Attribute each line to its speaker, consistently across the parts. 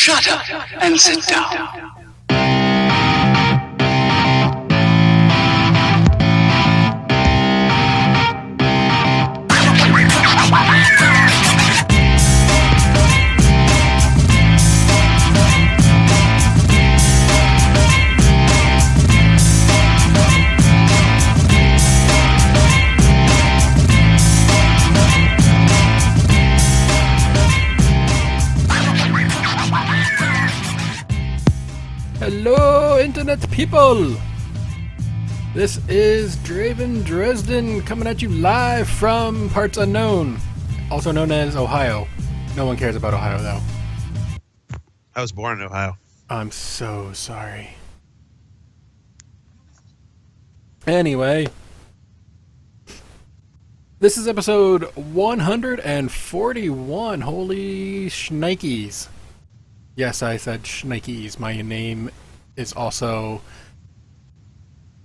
Speaker 1: Shut up and sit down.
Speaker 2: Hello, Internet people! This is Draven Dresden coming at you live from parts unknown, also known as Ohio. No one cares about Ohio, though.
Speaker 3: I was born in Ohio.
Speaker 2: I'm so sorry. Anyway, this is episode 141. Holy shnikes. Yes, I said shnikes. My name is also...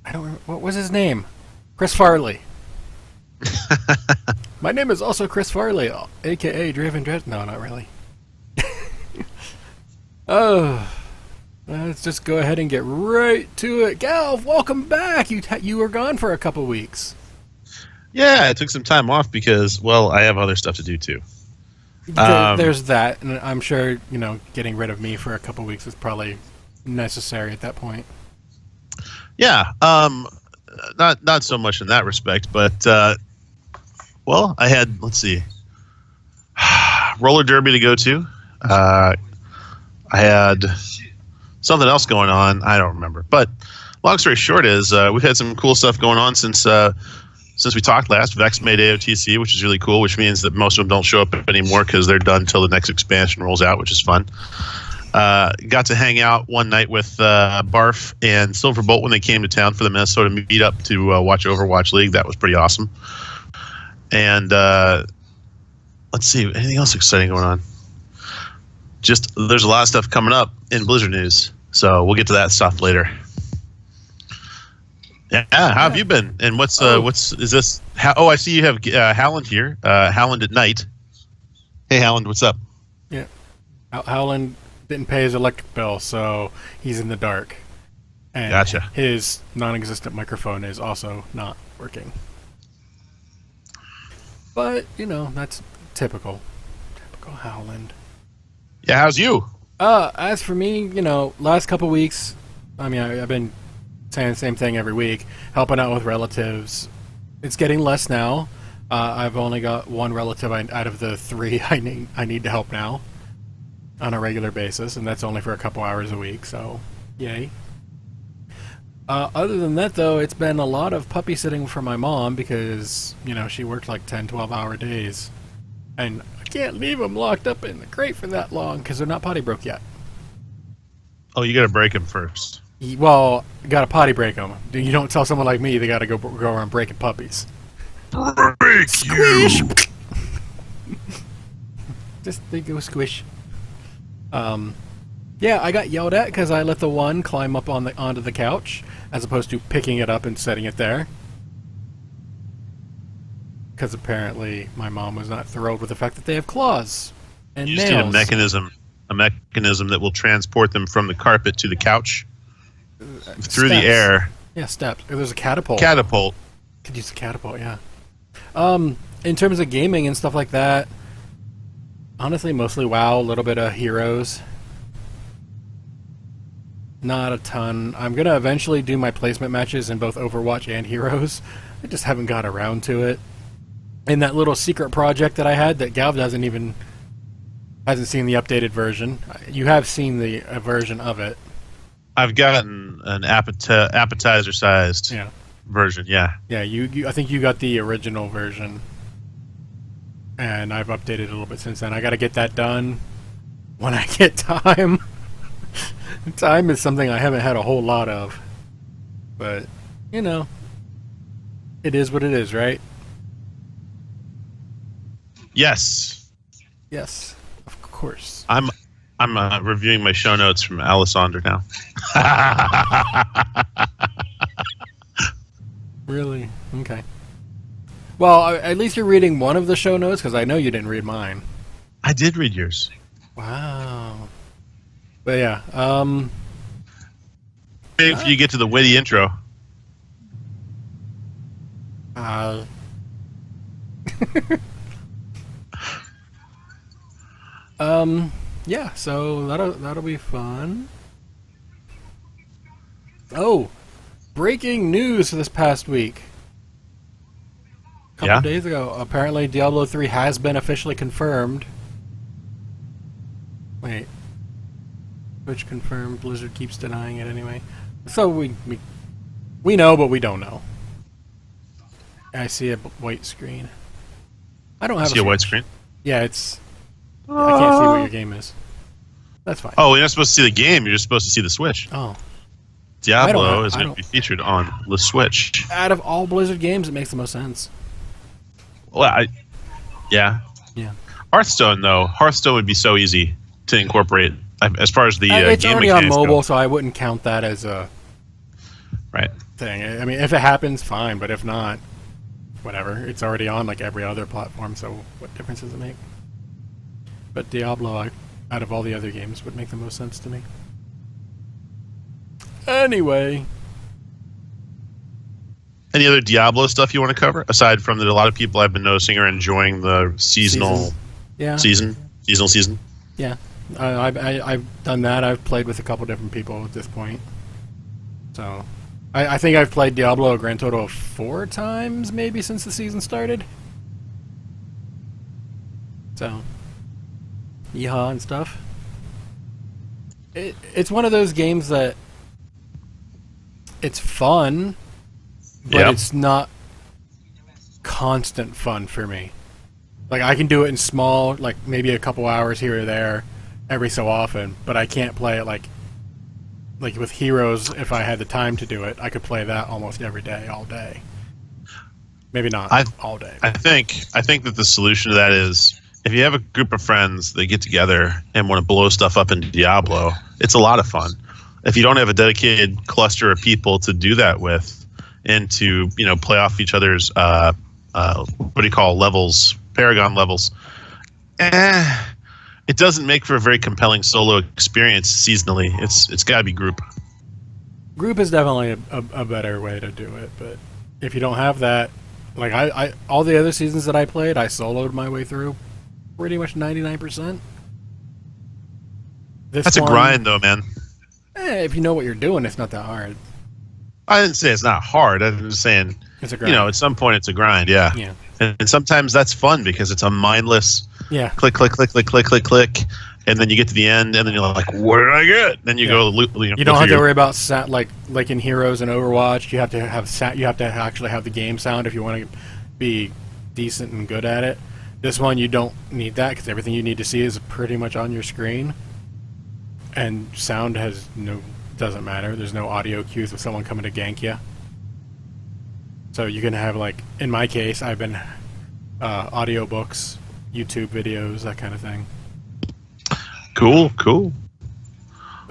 Speaker 2: I don't remember. What was his name? Chris Farley. My name is also Chris Farley, a.k.a. Draven Dresden. No, not really. Oh, let's just go ahead and get right to it. Galv, welcome back. You were gone for a couple weeks.
Speaker 3: Yeah, I took some time off because, well, I have other stuff to do too.
Speaker 2: There's that, and I'm sure, getting rid of me for a couple weeks is probably necessary at that point.
Speaker 3: Yeah, not so much in that respect, but, well, I had, let's see, roller derby to go to. I had something else going on. I don't remember. But long story short is we've had some cool stuff going on since we talked last. Vex made AOTC, which is really cool, which means that most of them don't show up anymore because they're done until the next expansion rolls out, which is fun. Got to hang out one night with Barf and Silverbolt when they came to town for the Minnesota meetup to watch Overwatch League. That was pretty awesome. And let's see, anything else exciting going on? Just there's a lot of stuff coming up in Blizzard news, so we'll get to that stuff later. Yeah, how have you been? And what's is this? I see you have Howland here. Howland at night. Hey, Howland, what's up?
Speaker 2: Yeah, Howland didn't pay his electric bill, so he's in the dark. And
Speaker 3: gotcha.
Speaker 2: His non-existent microphone is also not working. But that's typical. Typical Howland.
Speaker 3: Yeah, how's you?
Speaker 2: As for me, last couple weeks, I've been saying the same thing every week, helping out with relatives. It's getting less now. I've only got one relative out of the three I need to help now on a regular basis, and that's only for a couple hours a week, so yay. Other than that, though, it's been a lot of puppy sitting for my mom because, she worked like 10, 12-hour days. And I can't leave them locked up in the crate for that long because they're not potty broke yet.
Speaker 3: Oh, you got to break them first.
Speaker 2: Well, you got to potty break them. You don't tell someone like me they got to go around breaking puppies.
Speaker 3: Break
Speaker 2: Squish! Just they go squish. Yeah, I got yelled at because I let the one climb up onto the couch as opposed to picking it up and setting it there. Because apparently my mom was not thrilled with the fact that they have claws and nails.
Speaker 3: You just need a mechanism that will transport them from the carpet to the couch through the air.
Speaker 2: Yeah, steps. There's a catapult.
Speaker 3: Catapult.
Speaker 2: Could use a catapult, yeah. In terms of gaming and stuff like that, honestly, mostly WoW, a little bit of Heroes. Not a ton. I'm going to eventually do my placement matches in both Overwatch and Heroes. I just haven't got around to it. In that little secret project that I had that Galv hasn't seen the updated version. You have seen the version of it.
Speaker 3: I've gotten an appetizer-sized version, yeah.
Speaker 2: Yeah, I think you got the original version. And I've updated it a little bit since then. I got to get that done when I get time. Time is something I haven't had a whole lot of. But, it is what it is, right?
Speaker 3: Yes.
Speaker 2: Yes, of course.
Speaker 3: I'm reviewing my show notes from Alessandra now.
Speaker 2: Really? Okay. Well, at least you're reading one of the show notes, because I know you didn't read mine.
Speaker 3: I did read yours.
Speaker 2: Wow. But yeah,
Speaker 3: If you get to the witty intro.
Speaker 2: uh, yeah. So that'll be fun. Oh, breaking news this past week. A couple days ago, apparently Diablo 3 has been officially confirmed. Wait. Which confirmed? Blizzard keeps denying it anyway. So we know, but we don't know. I see a white screen. I don't have
Speaker 3: See a white screen?
Speaker 2: Yeah, it's... I can't see what your game is. That's fine.
Speaker 3: Oh, you're not supposed to see the game. You're just supposed to see the Switch.
Speaker 2: Oh.
Speaker 3: Diablo is going to be featured on the Switch.
Speaker 2: Out of all Blizzard games, it makes the most sense.
Speaker 3: Well, yeah. Hearthstone, though. Hearthstone would be so easy to incorporate as far as the
Speaker 2: it's
Speaker 3: game
Speaker 2: already on
Speaker 3: mechanics
Speaker 2: mobile,
Speaker 3: go.
Speaker 2: so I wouldn't count that as a thing. I mean, if it happens, fine, but if not, whatever. It's already on like every other platform, so what difference does it make? But Diablo, out of all the other games, would make the most sense to me. Anyway.
Speaker 3: Any other Diablo stuff you want to cover? Aside from that, a lot of people I've been noticing are enjoying the seasonal season.
Speaker 2: Yeah. I've done that. I've played with a couple different people at this point. So, I think I've played Diablo a grand total of 4 times, maybe, since the season started. So, yeehaw and stuff. It's one of those games that it's fun, but it's not constant fun for me. Like, I can do it in small, like, maybe a couple hours here or there every so often, but I can't play it like with Heroes. If I had the time to do it, I could play that almost every day, all day. Maybe not all day.
Speaker 3: I think that the solution to that is if you have a group of friends that get together and want to blow stuff up in Diablo, it's a lot of fun. If you don't have a dedicated cluster of people to do that with and to, play off each other's levels, Paragon levels, it doesn't make for a very compelling solo experience seasonally. It's got to be group.
Speaker 2: Group is definitely a better way to do it, but if you don't have that, like I all the other seasons that I played, I soloed my way through pretty much 99%.
Speaker 3: That's a grind, though, man.
Speaker 2: If you know what you're doing, it's not that hard.
Speaker 3: I didn't say it's not hard. I'm just saying,
Speaker 2: it's a grind.
Speaker 3: At some point it's a grind, yeah. And sometimes that's fun because it's a mindless click, click, click, click, click, click, click, and then you get to the end, and then you're like, what did I get? Then you go,
Speaker 2: you don't have to worry about sound, like in Heroes and Overwatch. You have to have sound. You have to actually have the game sound if you want to be decent and good at it. This one, you don't need that because everything you need to see is pretty much on your screen, and sound doesn't matter. There's no audio cues of someone coming to gank you. So you can have, like, in my case, I've been audiobooks, YouTube videos, that kind of thing.
Speaker 3: Cool.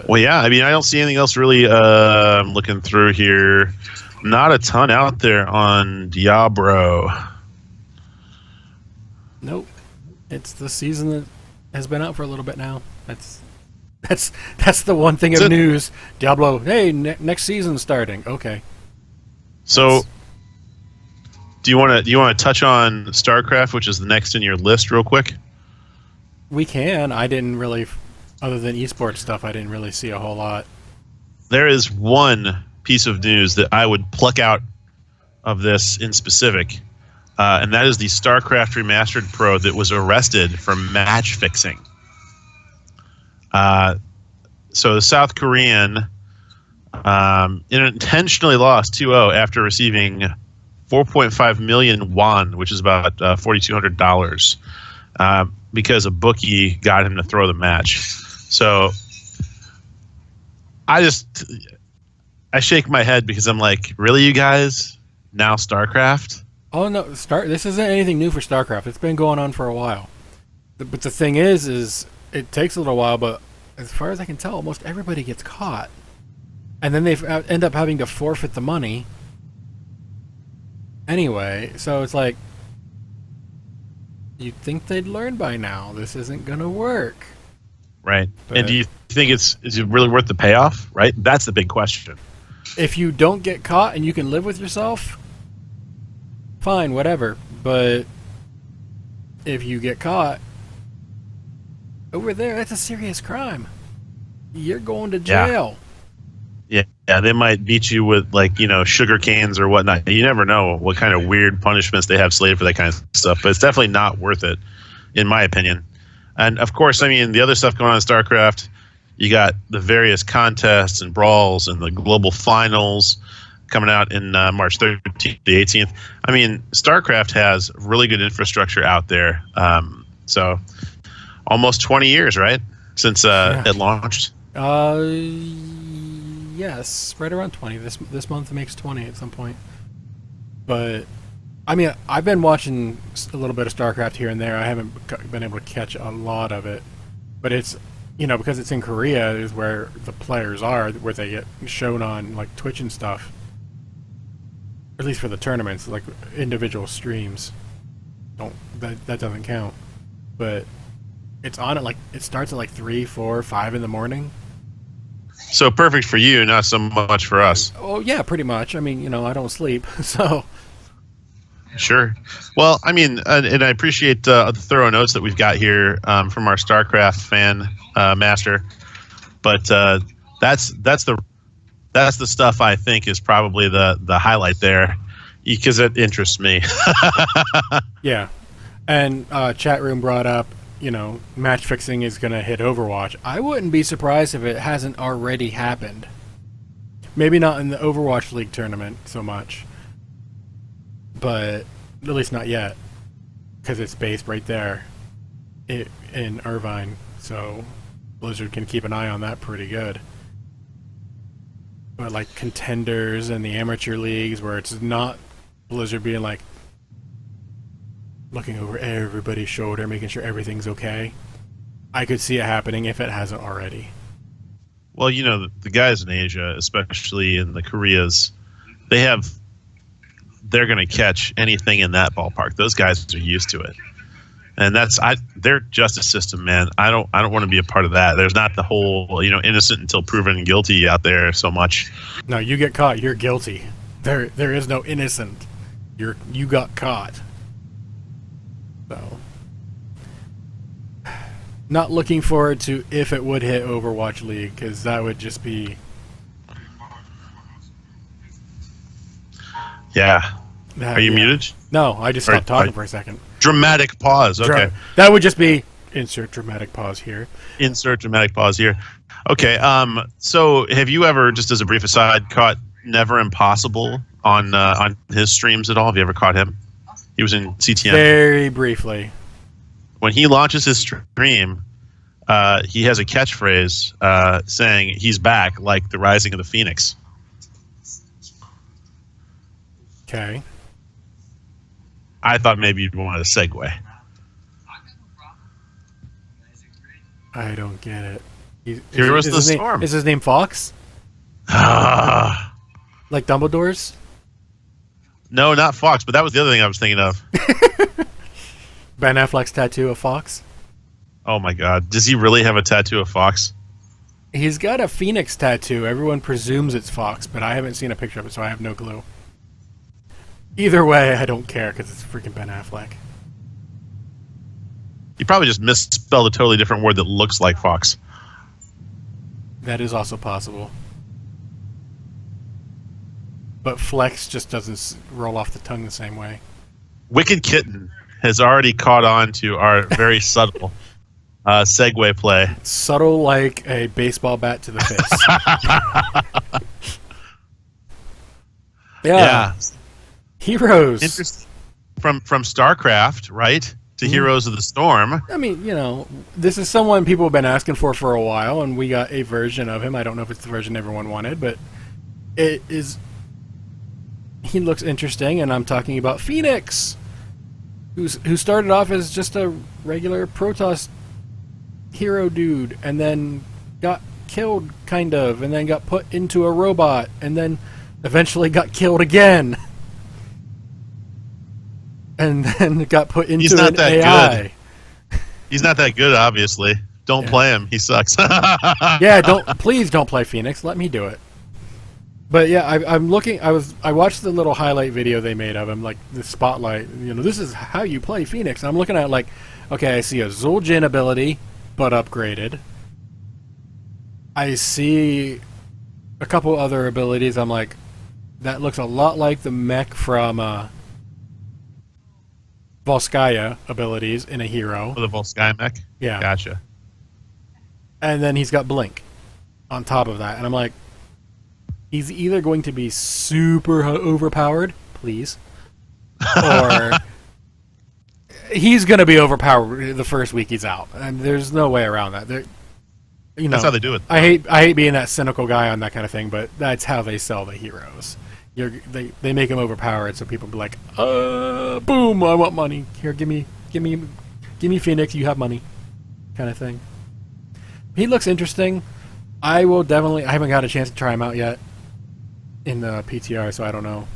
Speaker 3: Well, yeah, I mean, I don't see anything else really. I'm looking through here. Not a ton out there on Diablo.
Speaker 2: Nope. It's the season that has been out for a little bit now. That's the one thing of news. Diablo, hey, next season's starting. Okay.
Speaker 3: So, do you want to touch on StarCraft, which is the next in your list, real quick?
Speaker 2: We can. I didn't really, other than esports stuff, I didn't really see a whole lot.
Speaker 3: There is one piece of news that I would pluck out of this in specific, and that is the StarCraft Remastered Pro that was arrested for match fixing. So the South Korean intentionally lost 2-0 after receiving 4.5 million won, which is about $4,200, because a bookie got him to throw the match. So I shake my head because I'm like, really, you guys? Now StarCraft?
Speaker 2: Oh no, this isn't anything new for StarCraft. It's been going on for a while. But the thing is it takes a little while, but as far as I can tell, almost everybody gets caught. And then they end up having to forfeit the money. Anyway, so it's like, you'd think they'd learn by now. This isn't going to work.
Speaker 3: Right.
Speaker 2: But
Speaker 3: And do you think is it really worth the payoff? Right. That's the big question.
Speaker 2: if you don't get caught and you can live with yourself, fine, whatever. But if you get caught over there, that's a serious crime. You're going to jail.
Speaker 3: Yeah, they might beat you with sugar cans or whatnot. You never know what kind of weird punishments they have slated for that kind of stuff. But it's definitely not worth it, in my opinion. And of course, I mean, the other stuff going on in StarCraft, you got the various contests and brawls and the global finals coming out in March 13th to the 18th. I mean, StarCraft has really good infrastructure out there. So almost 20 years, right, since it launched.
Speaker 2: Yes, right around 20. This month makes 20 at some point. But I mean, I've been watching a little bit of StarCraft here and there. I haven't been able to catch a lot of it, but it's because it's in Korea is where the players are, where they get shown on like Twitch and stuff. At least for the tournaments, like individual streams, that doesn't count. But it's on at it starts at 3, 4, 5 in the morning.
Speaker 3: So perfect for you, not so much for us.
Speaker 2: Oh yeah, pretty much. I mean, I don't sleep, so.
Speaker 3: Sure. Well, I mean, and I appreciate the thorough notes that we've got here from our StarCraft fan master, but that's the stuff I think is probably the highlight there, because it interests me.
Speaker 2: Yeah, and chat room brought up, match fixing is going to hit Overwatch. I wouldn't be surprised if it hasn't already happened. Maybe not in the Overwatch League tournament so much, but at least not yet, because it's based right there in Irvine, so Blizzard can keep an eye on that pretty good. But like contenders and the amateur leagues, where it's not Blizzard being looking over everybody's shoulder, making sure everything's okay, I could see it happening if it hasn't already.
Speaker 3: Well, the guys in Asia, especially in the Koreas, they're going to catch anything in that ballpark. Those guys are used to it, and their justice system, man. I don't want to be a part of that. There's not the whole innocent until proven guilty out there so much.
Speaker 2: No, you get caught, you're guilty. There is no innocent. You got caught. So, not looking forward to if it would hit Overwatch League, because that would just be.
Speaker 3: Yeah. Are you muted?
Speaker 2: No, I just stopped talking for a second.
Speaker 3: Dramatic pause. Okay.
Speaker 2: That would just be insert dramatic pause here.
Speaker 3: Insert dramatic pause here. Okay. So have you ever, just as a brief aside, caught Never Impossible on his streams at all? Have you ever caught him? He was in CTM.
Speaker 2: Very briefly.
Speaker 3: When he launches his stream, he has a catchphrase saying he's back, like the rising of the Phoenix.
Speaker 2: Okay.
Speaker 3: I thought maybe you'd want a segue.
Speaker 2: I don't get it.
Speaker 3: Heroes of the Storm.
Speaker 2: Is his name Fox? Like Dumbledore's?
Speaker 3: No, not Fox, but that was the other thing I was thinking of.
Speaker 2: Ben Affleck's tattoo of Fox?
Speaker 3: Oh my god. Does he really have a tattoo of Fox?
Speaker 2: He's got a Phoenix tattoo. Everyone presumes it's Fox, but I haven't seen a picture of it, so I have no clue. Either way, I don't care, because it's freaking Ben Affleck.
Speaker 3: You probably just misspelled a totally different word that looks like Fox.
Speaker 2: That is also possible. But Flex just doesn't roll off the tongue the same way.
Speaker 3: Wicked Kitten has already caught on to our very subtle segue play.
Speaker 2: Subtle like a baseball bat to the face. Yeah. Heroes.
Speaker 3: Interesting. From StarCraft, right, to Heroes of the Storm.
Speaker 2: I mean, this is someone people have been asking for a while, and we got a version of him. I don't know if it's the version everyone wanted, but it is. He looks interesting, and I'm talking about Fenix, who started off as just a regular Protoss hero dude, and then got killed, kind of, and then got put into a robot, and then eventually got killed again. And then got put into an AI.
Speaker 3: Good. He's not that good, obviously. Don't play him. He sucks.
Speaker 2: Yeah, please don't play Fenix. Let me do it. But yeah, I'm looking. I watched the little highlight video they made of him, like the spotlight. This is how you play Fenix. And I'm looking at like, okay, I see a Zul'jin ability, but upgraded. I see a couple other abilities. I'm like, that looks a lot like the mech from Volskaya abilities in a hero.
Speaker 3: For the Volskaya mech?
Speaker 2: Yeah.
Speaker 3: Gotcha.
Speaker 2: And then he's got Blink on top of that. And I'm like, he's either going to be super overpowered, please, or he's going to be overpowered the first week he's out. And there's no way around that.
Speaker 3: That's how they do it.
Speaker 2: I hate being that cynical guy on that kind of thing, but that's how they sell the heroes. They make him overpowered, so people be like, boom, I want money. Here, give me Fenix, you have money, kind of thing. He looks interesting. I haven't got a chance to try him out yet in the PTR, so I don't know.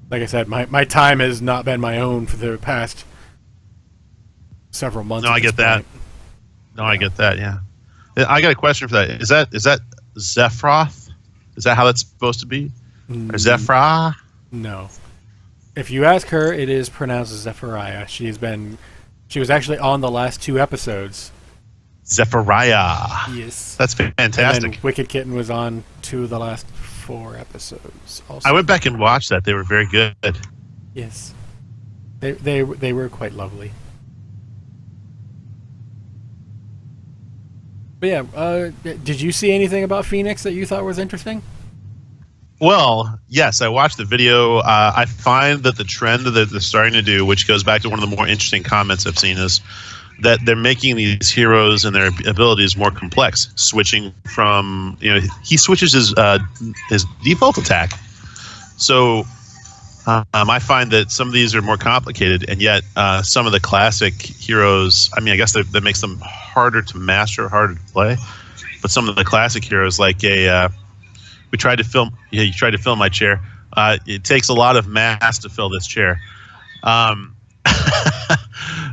Speaker 2: Like I said, my time has not been my own for the past several months.
Speaker 3: No, I get that. No, I get that, yeah. I got a question for that. Is that Zephyroth? Is that how that's supposed to be? Or Zephra?
Speaker 2: No. If you ask her, it is pronounced Zephyriah. She was actually on the last 2 episodes.
Speaker 3: Zephyriah.
Speaker 2: Yes.
Speaker 3: That's fantastic.
Speaker 2: And then Wicked Kitten was on 2 of the last 4 episodes. Also.
Speaker 3: I went back and watched that. They were very good.
Speaker 2: Yes. They were quite lovely. But yeah, did you see anything about Fenix that you thought was interesting?
Speaker 3: Well, yes, I watched the video. I find that the trend that they're starting to do, which goes back to one of the more interesting comments I've seen, is that they're making these heroes and their abilities more complex. Switching from, he switches his default attack. So I find that some of these are more complicated, and yet some of the classic heroes, I guess that makes them harder to master, harder to play. But some of the classic heroes, like you tried to fill my chair. It takes a lot of mass to fill this chair.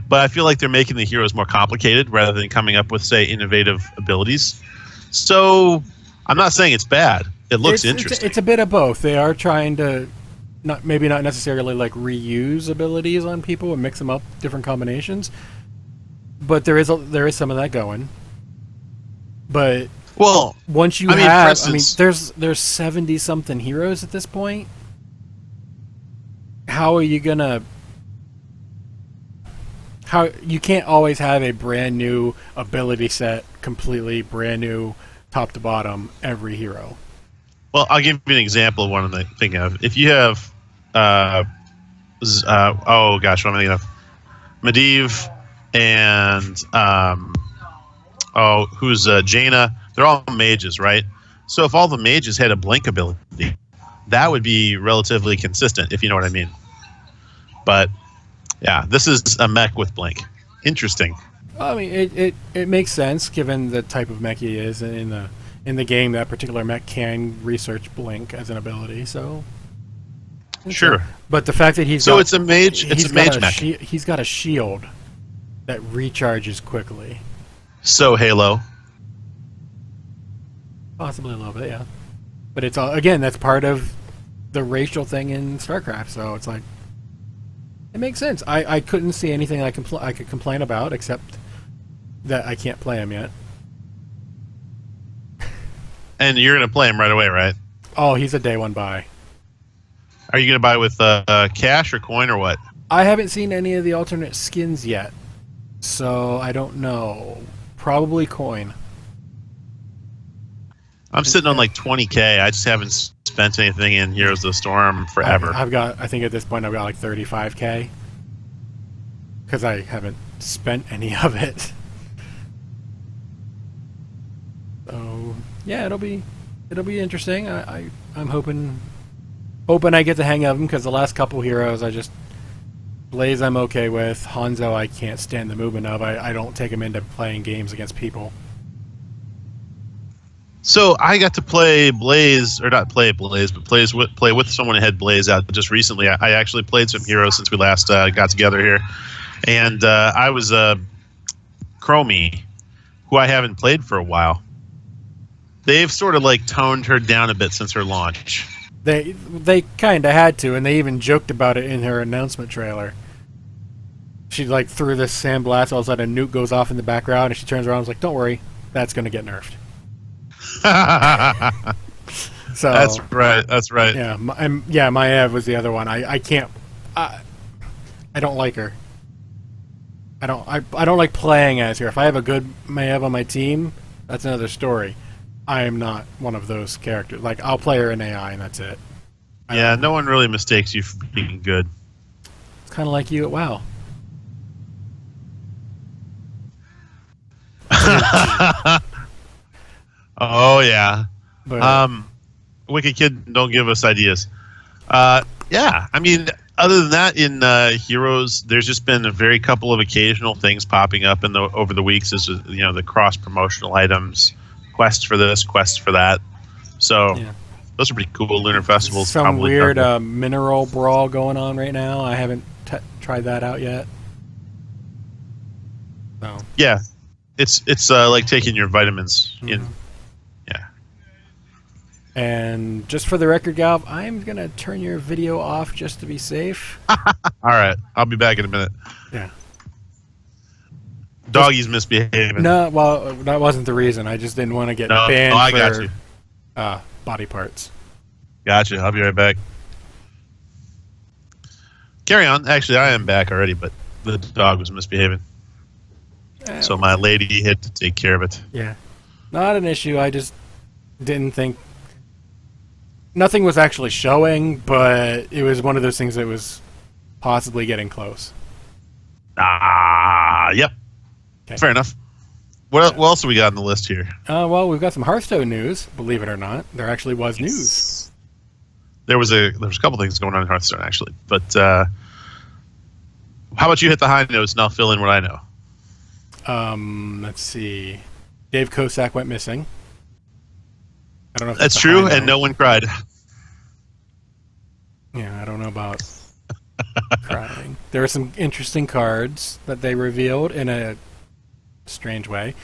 Speaker 3: But I feel like they're making the heroes more complicated rather than coming up with, say, innovative abilities. So I'm not saying it's bad. It looks interesting.
Speaker 2: It's a bit of both. They are trying to not necessarily like reuse abilities on people and mix them up, different combinations. But there is some of that going. But once you there's 70 something heroes at this point. How are you gonna? You can't always have a brand new ability set, completely brand new, top to bottom, every hero.
Speaker 3: Well, I'll give you an example of one I'm thinking of. If you have, what am I thinking of? Medivh and who's Jaina? They're all mages, right? So if all the mages had a blink ability, that would be relatively consistent, if you know what I mean. But yeah, this is a mech with blink. Interesting.
Speaker 2: I mean, it makes sense given the type of mech he is in the game. That particular mech can research blink as an ability, so
Speaker 3: sure.
Speaker 2: But the fact that
Speaker 3: it's a mage. It's a mage mech.
Speaker 2: He's got a shield that recharges quickly.
Speaker 3: So Halo.
Speaker 2: Possibly a little bit, yeah. But it's again, that's part of the racial thing in StarCraft, so it's like it makes sense. I couldn't see anything I could complain about except that I can't play him yet.
Speaker 3: And you're going to play him right away, right?
Speaker 2: Oh, he's a day one buy.
Speaker 3: Are you going to buy with cash or coin or what?
Speaker 2: I haven't seen any of the alternate skins yet, so I don't know. Probably coin.
Speaker 3: I'm sitting on like 20K. I just haven't spent anything in Heroes of the Storm forever.
Speaker 2: I think at this point I've got like 35K because I haven't spent any of it. So yeah, it'll be interesting. I'm hoping I get the hang of them because the last couple heroes Blaze I'm okay with. Hanzo I can't stand the movement of. I don't take him into playing games against people.
Speaker 3: So I got to play Blaze, or not play Blaze, but play with someone who had Blaze out just recently. I actually played some heroes since we last got together here, and I was Chromie, who I haven't played for a while. They've sort of like toned her down a bit since her launch.
Speaker 2: They kind of had to, and they even joked about it in her announcement trailer. She like threw this sandblast, all of a sudden a nuke goes off in the background, and she turns around and was like, "Don't worry, that's going to get nerfed." So
Speaker 3: that's right. That's right.
Speaker 2: Yeah, Maev was the other one. I can't. I don't like her. I don't like playing as her. If I have a good Maev on my team, that's another story. I am not one of those characters. Like, I'll play her in AI and that's it.
Speaker 3: Yeah, no one really mistakes you for being good.
Speaker 2: It's kind of like you at WoW.
Speaker 3: Oh yeah.
Speaker 2: But,
Speaker 3: Wicked Kid, don't give us ideas. Yeah, I mean, other than that, in Heroes, there's just been a very couple of occasional things popping up over the weeks. As the cross promotional items, quests for this, quests for that. So those are pretty cool. Lunar festivals.
Speaker 2: Some weird mineral brawl going on right now. I haven't tried that out yet. So
Speaker 3: yeah, it's like taking your vitamins in. Yeah.
Speaker 2: And just for the record, Galv, I'm going to turn your video off just to be safe.
Speaker 3: All right. I'll be back in a minute.
Speaker 2: Yeah.
Speaker 3: Doggy's misbehaving.
Speaker 2: No, well, that wasn't the reason. I just didn't want to get banned for body parts.
Speaker 3: Gotcha. I'll be right back. Carry on. Actually, I am back already, but the dog was misbehaving. So my lady had to take care of it.
Speaker 2: Yeah. Not an issue. I just didn't think... Nothing was actually showing, but it was one of those things that was possibly getting close.
Speaker 3: Yep. Okay. Fair enough. What else have we got on the list here?
Speaker 2: Well, we've got some Hearthstone news, believe it or not. There actually was news.
Speaker 3: There was a couple things going on in Hearthstone, actually. But how about you hit the high notes and I'll fill in what I know?
Speaker 2: Let's see. Dave Kosak went missing. I don't know if
Speaker 3: that's true, and no one cried.
Speaker 2: Yeah, I don't know about crying. There were some interesting cards that they revealed in a strange way.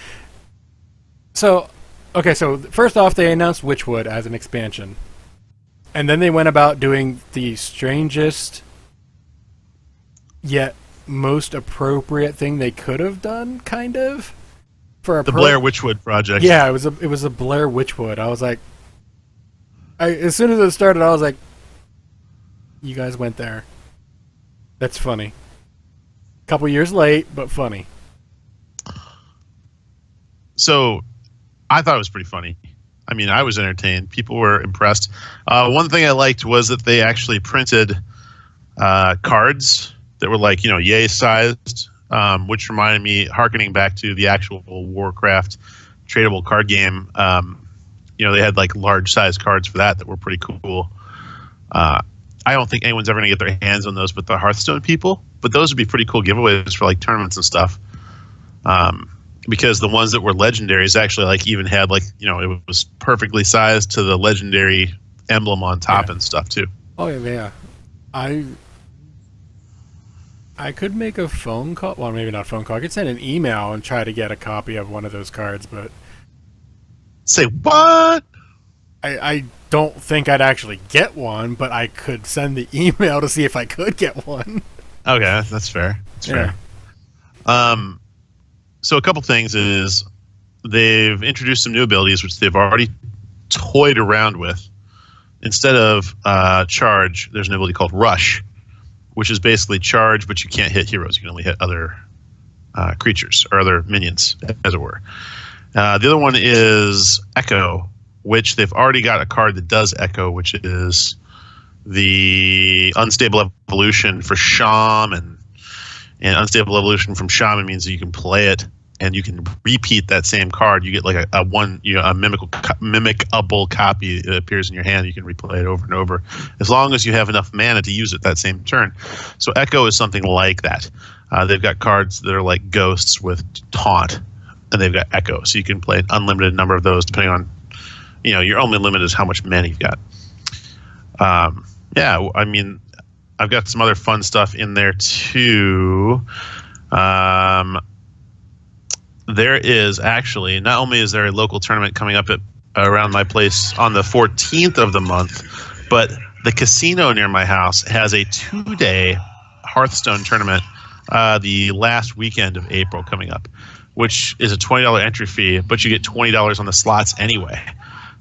Speaker 2: So first off, they announced Witchwood as an expansion. And then they went about doing the strangest yet most appropriate thing they could have done, kind of. For
Speaker 3: the Blair Witchwood project.
Speaker 2: Yeah, it was a Blair Witchwood. I was like, as soon as it started, I was like, you guys went there. That's funny. Couple years late, but funny.
Speaker 3: So, I thought it was pretty funny. I mean, I was entertained. People were impressed. One thing I liked was that they actually printed cards that were like, yay sized. Which reminded me, harkening back to the actual Warcraft tradable card game, they had like large size cards for that were pretty cool. I don't think anyone's ever going to get their hands on those but the Hearthstone people, but those would be pretty cool giveaways for like tournaments and stuff. Because the ones that were legendaries actually like even had like, it was perfectly sized to the legendary emblem on top and stuff too.
Speaker 2: Oh yeah. I could make a phone call. Well, maybe not a phone call. I could send an email and try to get a copy of one of those cards, but...
Speaker 3: Say what?
Speaker 2: I don't think I'd actually get one, but I could send the email to see if I could get one.
Speaker 3: Okay, that's fair. That's fair. So a couple things is they've introduced some new abilities, which they've already toyed around with. Instead of charge, there's an ability called Rush, which is basically charge, but you can't hit heroes. You can only hit other creatures or other minions, as it were. The other one is Echo, which they've already got a card that does Echo, which is the Unstable Evolution for Shaman. And Unstable Evolution from Shaman means that you can play it and you can repeat that same card. You get like a mimicable copy that appears in your hand. You can replay it over and over as long as you have enough mana to use it that same turn. So Echo is something like that. They've got cards that are like ghosts with Taunt, and they've got Echo. So you can play an unlimited number of those depending on, your only limit is how much mana you've got. I mean, I've got some other fun stuff in there too. there is actually, not only is there a local tournament coming up around my place on the 14th of the month, but the casino near my house has a 2-day Hearthstone tournament the last weekend of April coming up, which is a $20 entry fee, but you get $20 on the slots anyway.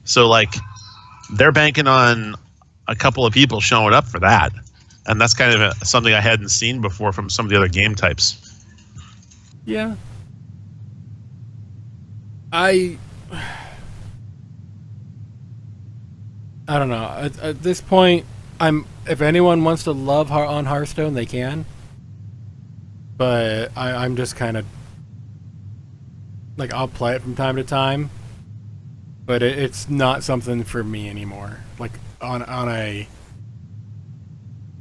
Speaker 3: So, like, they're banking on a couple of people showing up for that. And that's kind of something I hadn't seen before from some of the other game types.
Speaker 2: Yeah. I don't know. At this point, if anyone wants to love on Hearthstone, they can. But I'm just kind of like, I'll play it from time to time, but it's not something for me anymore. Like on a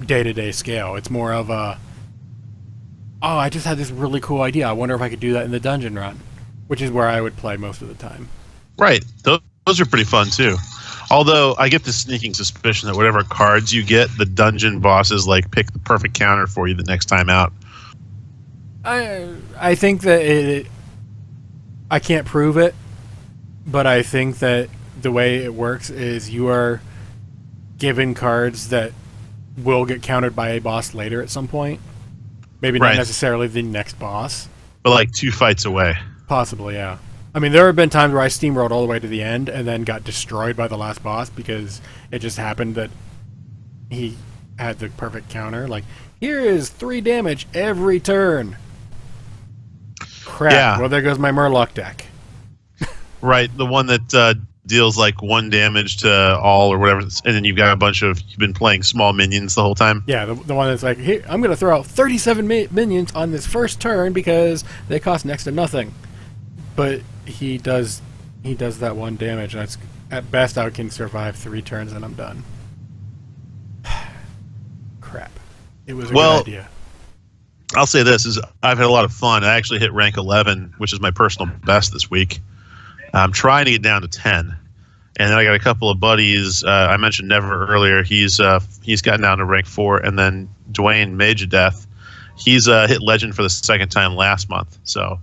Speaker 2: day-to-day scale, it's more of a, oh, I just had this really cool idea. I wonder if I could do that in the dungeon run, which is where I would play most of the time. Right.
Speaker 3: Those are pretty fun too. Although I get the sneaking suspicion that whatever cards you get, the dungeon bosses like pick the perfect counter for you the next time out.
Speaker 2: I think that I can't prove it, but I think that the way it works is you are given cards that will get countered by a boss later at some point. Maybe not necessarily the next boss.
Speaker 3: But like 2 fights away.
Speaker 2: Possibly, yeah. I mean, there have been times where I steamrolled all the way to the end and then got destroyed by the last boss because it just happened that he had the perfect counter. Like, here is 3 damage every turn. Crap. Yeah. Well, there goes my Murloc deck.
Speaker 3: Right, the one that deals like 1 damage to all or whatever, and then you've got you've been playing small minions the whole time.
Speaker 2: Yeah, the one that's like, here, I'm going to throw out 37 minions on this first turn because they cost next to nothing. But he does that 1 damage, and that's, at best I can survive 3 turns and I'm done. Crap. It was a good idea.
Speaker 3: I'll say this, is I've had a lot of fun. I actually hit rank 11, which is my personal best this week. I'm trying to get down to 10. And then I got a couple of buddies. I mentioned Never earlier. He's gotten down to rank 4. And then Dwayne Mage of Death, he's hit Legend for the 2nd time last month. So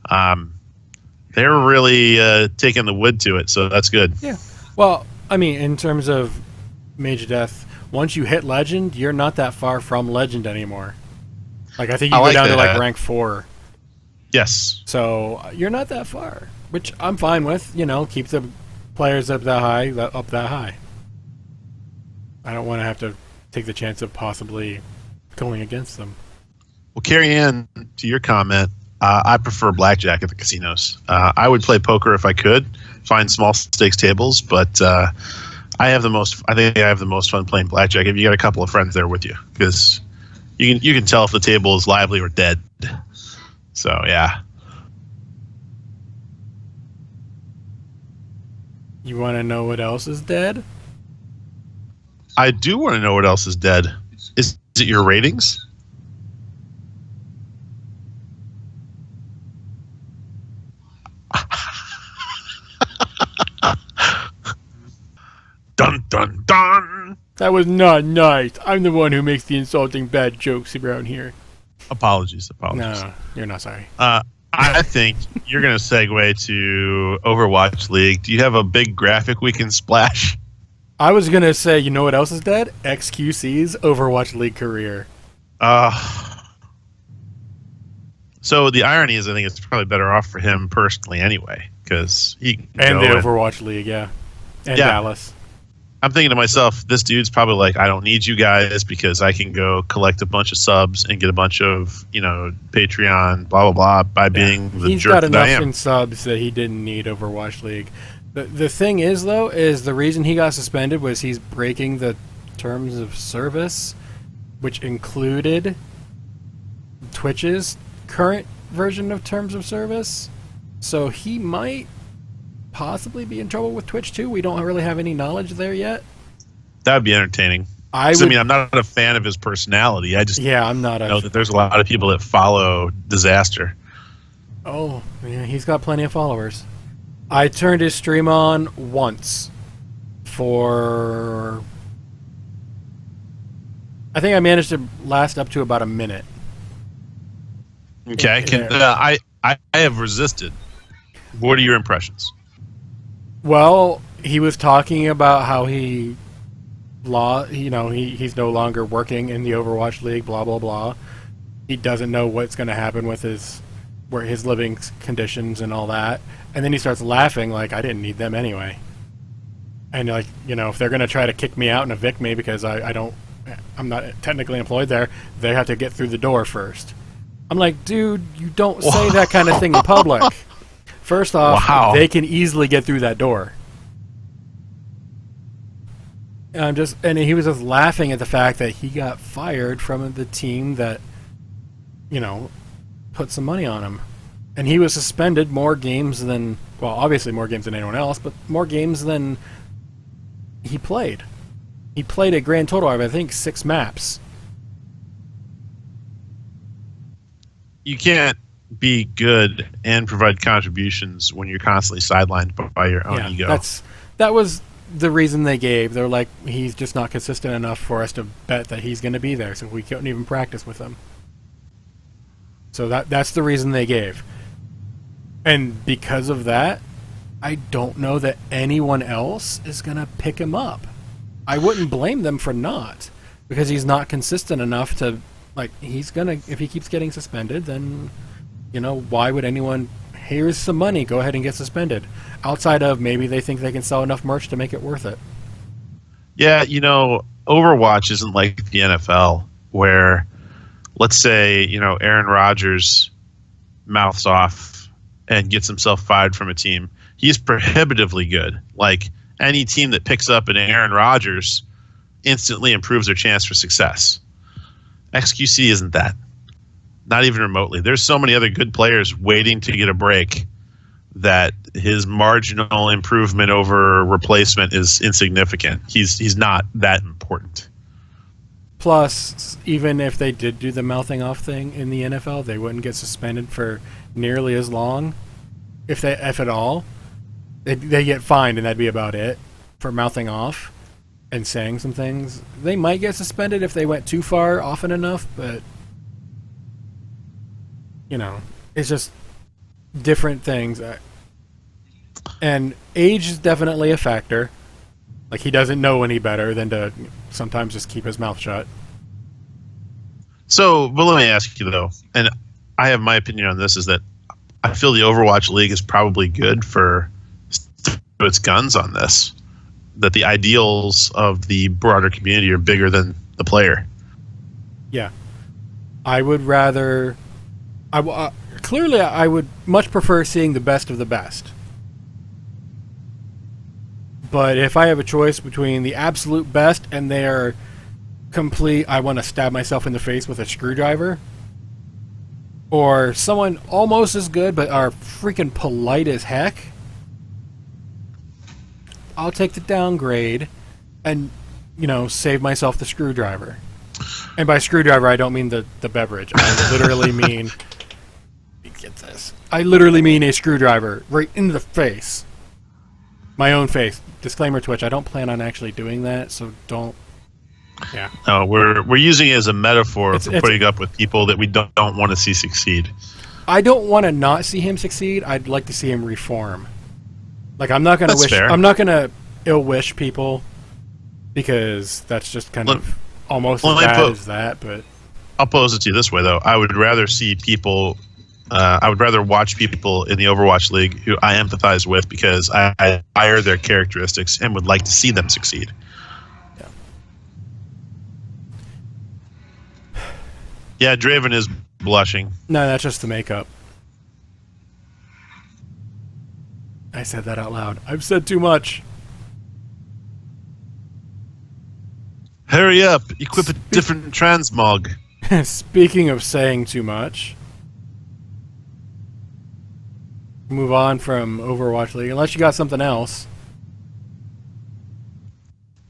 Speaker 3: they're really taking the wood to it. So that's good.
Speaker 2: Yeah. Well, I mean, in terms of Mage of Death, once you hit Legend, you're not that far from Legend anymore. Like, I think you go down to like rank 4.
Speaker 3: Yes.
Speaker 2: So you're not that far, which I'm fine with. You know, keep the players up that high. I don't want to have to take the chance of possibly going against them.
Speaker 3: Well, carry on to your comment. I prefer blackjack at the casinos. I would play poker if I could find small stakes tables, but I think I have the most fun playing blackjack if you got a couple of friends there with you, because you can tell if the table is lively or dead. So yeah.
Speaker 2: You want to know what else is dead?
Speaker 3: I do want to know what else is dead. Is it your ratings? Dun dun dun!
Speaker 2: That was not nice. I'm the one who makes the insulting bad jokes around here.
Speaker 3: Apologies.
Speaker 2: No, you're not sorry.
Speaker 3: I think you're going to segue to Overwatch League. Do you have a big graphic we can splash?
Speaker 2: I was going to say, you know what else is dead? XQC's Overwatch League career.
Speaker 3: So the irony is, I think it's probably better off for him personally anyway, because he
Speaker 2: and the Overwatch League, yeah, and Dallas.
Speaker 3: I'm thinking to myself, this dude's probably like, I don't need you guys because I can go collect a bunch of subs and get a bunch of, Patreon, blah, blah, blah, by being the jerk that I am.
Speaker 2: He's got enough in subs that he didn't need Overwatch League. The thing is, though, is the reason he got suspended was he's breaking the terms of service, which included Twitch's current version of terms of service. So he might possibly be in trouble with Twitch too. We don't really have any knowledge there yet.
Speaker 3: That would be entertaining. I mean, I'm not a fan of his personality. I'm not. Know that there's a lot of people that follow Disaster.
Speaker 2: Oh, yeah, he's got plenty of followers. I turned his stream on once for, I managed to last up to about a minute.
Speaker 3: Okay, I have resisted. What are your impressions?
Speaker 2: Well, he was talking about how he's no longer working in the Overwatch League, blah, blah, blah. He doesn't know what's going to happen with his living conditions and all that. And then he starts laughing like, I didn't need them anyway. And like, if they're going to try to kick me out and evict me because I'm not technically employed there, they have to get through the door first. I'm like, dude, you don't say that kind of thing in public. First off, they can easily get through that door. And he was just laughing at the fact that he got fired from the team that, put some money on him. And he was suspended more games than, well, obviously more games than anyone else, but more games than he played. He played a grand total of, I think, 6 maps.
Speaker 3: You can't be good and provide contributions when you're constantly sidelined by your own ego.
Speaker 2: That was the reason they gave. They're like, he's just not consistent enough for us to bet that he's going to be there, so we couldn't even practice with him. So that's the reason they gave. And because of that, I don't know that anyone else is going to pick him up. I wouldn't blame them for not, because he's not consistent enough to, like, if he keeps getting suspended, then, why would anyone, here's some money, go ahead and get suspended. Outside of maybe they think they can sell enough merch to make it worth it.
Speaker 3: Yeah, Overwatch isn't like the NFL where, let's say, Aaron Rodgers mouths off and gets himself fired from a team. He's prohibitively good. Like, any team that picks up an Aaron Rodgers instantly improves their chance for success. XQC isn't that. Not even remotely. There's so many other good players waiting to get a break that his marginal improvement over replacement is insignificant. He's not that important.
Speaker 2: Plus, even if they did do the mouthing off thing in the NFL, they wouldn't get suspended for nearly as long, if at all. They get fined, and that'd be about it for mouthing off and saying some things. They might get suspended if they went too far often enough, but it's just different things. And age is definitely a factor. Like, he doesn't know any better than to sometimes just keep his mouth shut.
Speaker 3: So, but let me ask you, though, and I have my opinion on this, is that I feel the Overwatch League is probably good for its guns on this. That the ideals of the broader community are bigger than the player. Yeah.
Speaker 2: I would rather... clearly, I would much prefer seeing the best of the best. But if I have a choice between the absolute best and their complete, I want to stab myself in the face with a screwdriver, or someone almost as good but are freaking polite as heck, I'll take the downgrade and, save myself the screwdriver. And by screwdriver, I don't mean the beverage. I literally mean... Get this. I literally mean a screwdriver right in the face. My own face. Disclaimer, Twitch, I don't plan on actually doing that, so don't... Yeah.
Speaker 3: No, we're using it as a metaphor for putting up with people that we don't want to see succeed.
Speaker 2: I don't want to not see him succeed. I'd like to see him reform. Like, I'm not going to wish... Fair. I'm not going to ill-wish people, because that's just kind of almost as bad as that, but...
Speaker 3: I'll pose it to you this way, though. I would rather see people... I would rather watch people in the Overwatch League who I empathize with, because I admire their characteristics and would like to see them succeed.
Speaker 2: Yeah.
Speaker 3: Yeah, Draven is blushing.
Speaker 2: No, that's just the makeup. I said that out loud. I've said too much.
Speaker 3: Hurry up! Equip a different transmog.
Speaker 2: Speaking of saying too much... Move on from Overwatch League, unless you got something else.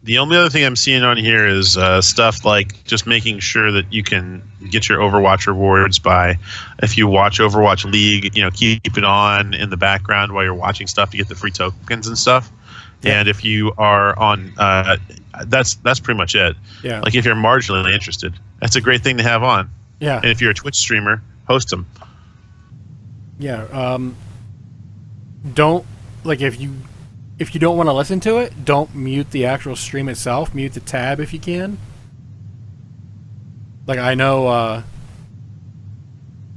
Speaker 3: The only other thing I'm seeing on here is stuff like just making sure that you can get your Overwatch rewards by, if you watch Overwatch League, keep it on in the background while you're watching stuff to get the free tokens and stuff. Yeah. And if you are on, that's pretty much it.
Speaker 2: Yeah.
Speaker 3: Like, if you're marginally interested, that's a great thing to have on.
Speaker 2: Yeah.
Speaker 3: And if you're a Twitch streamer, host them.
Speaker 2: Yeah. Don't like if you don't want to listen to it, don't mute the actual stream itself. Mute the tab if you can. Like I know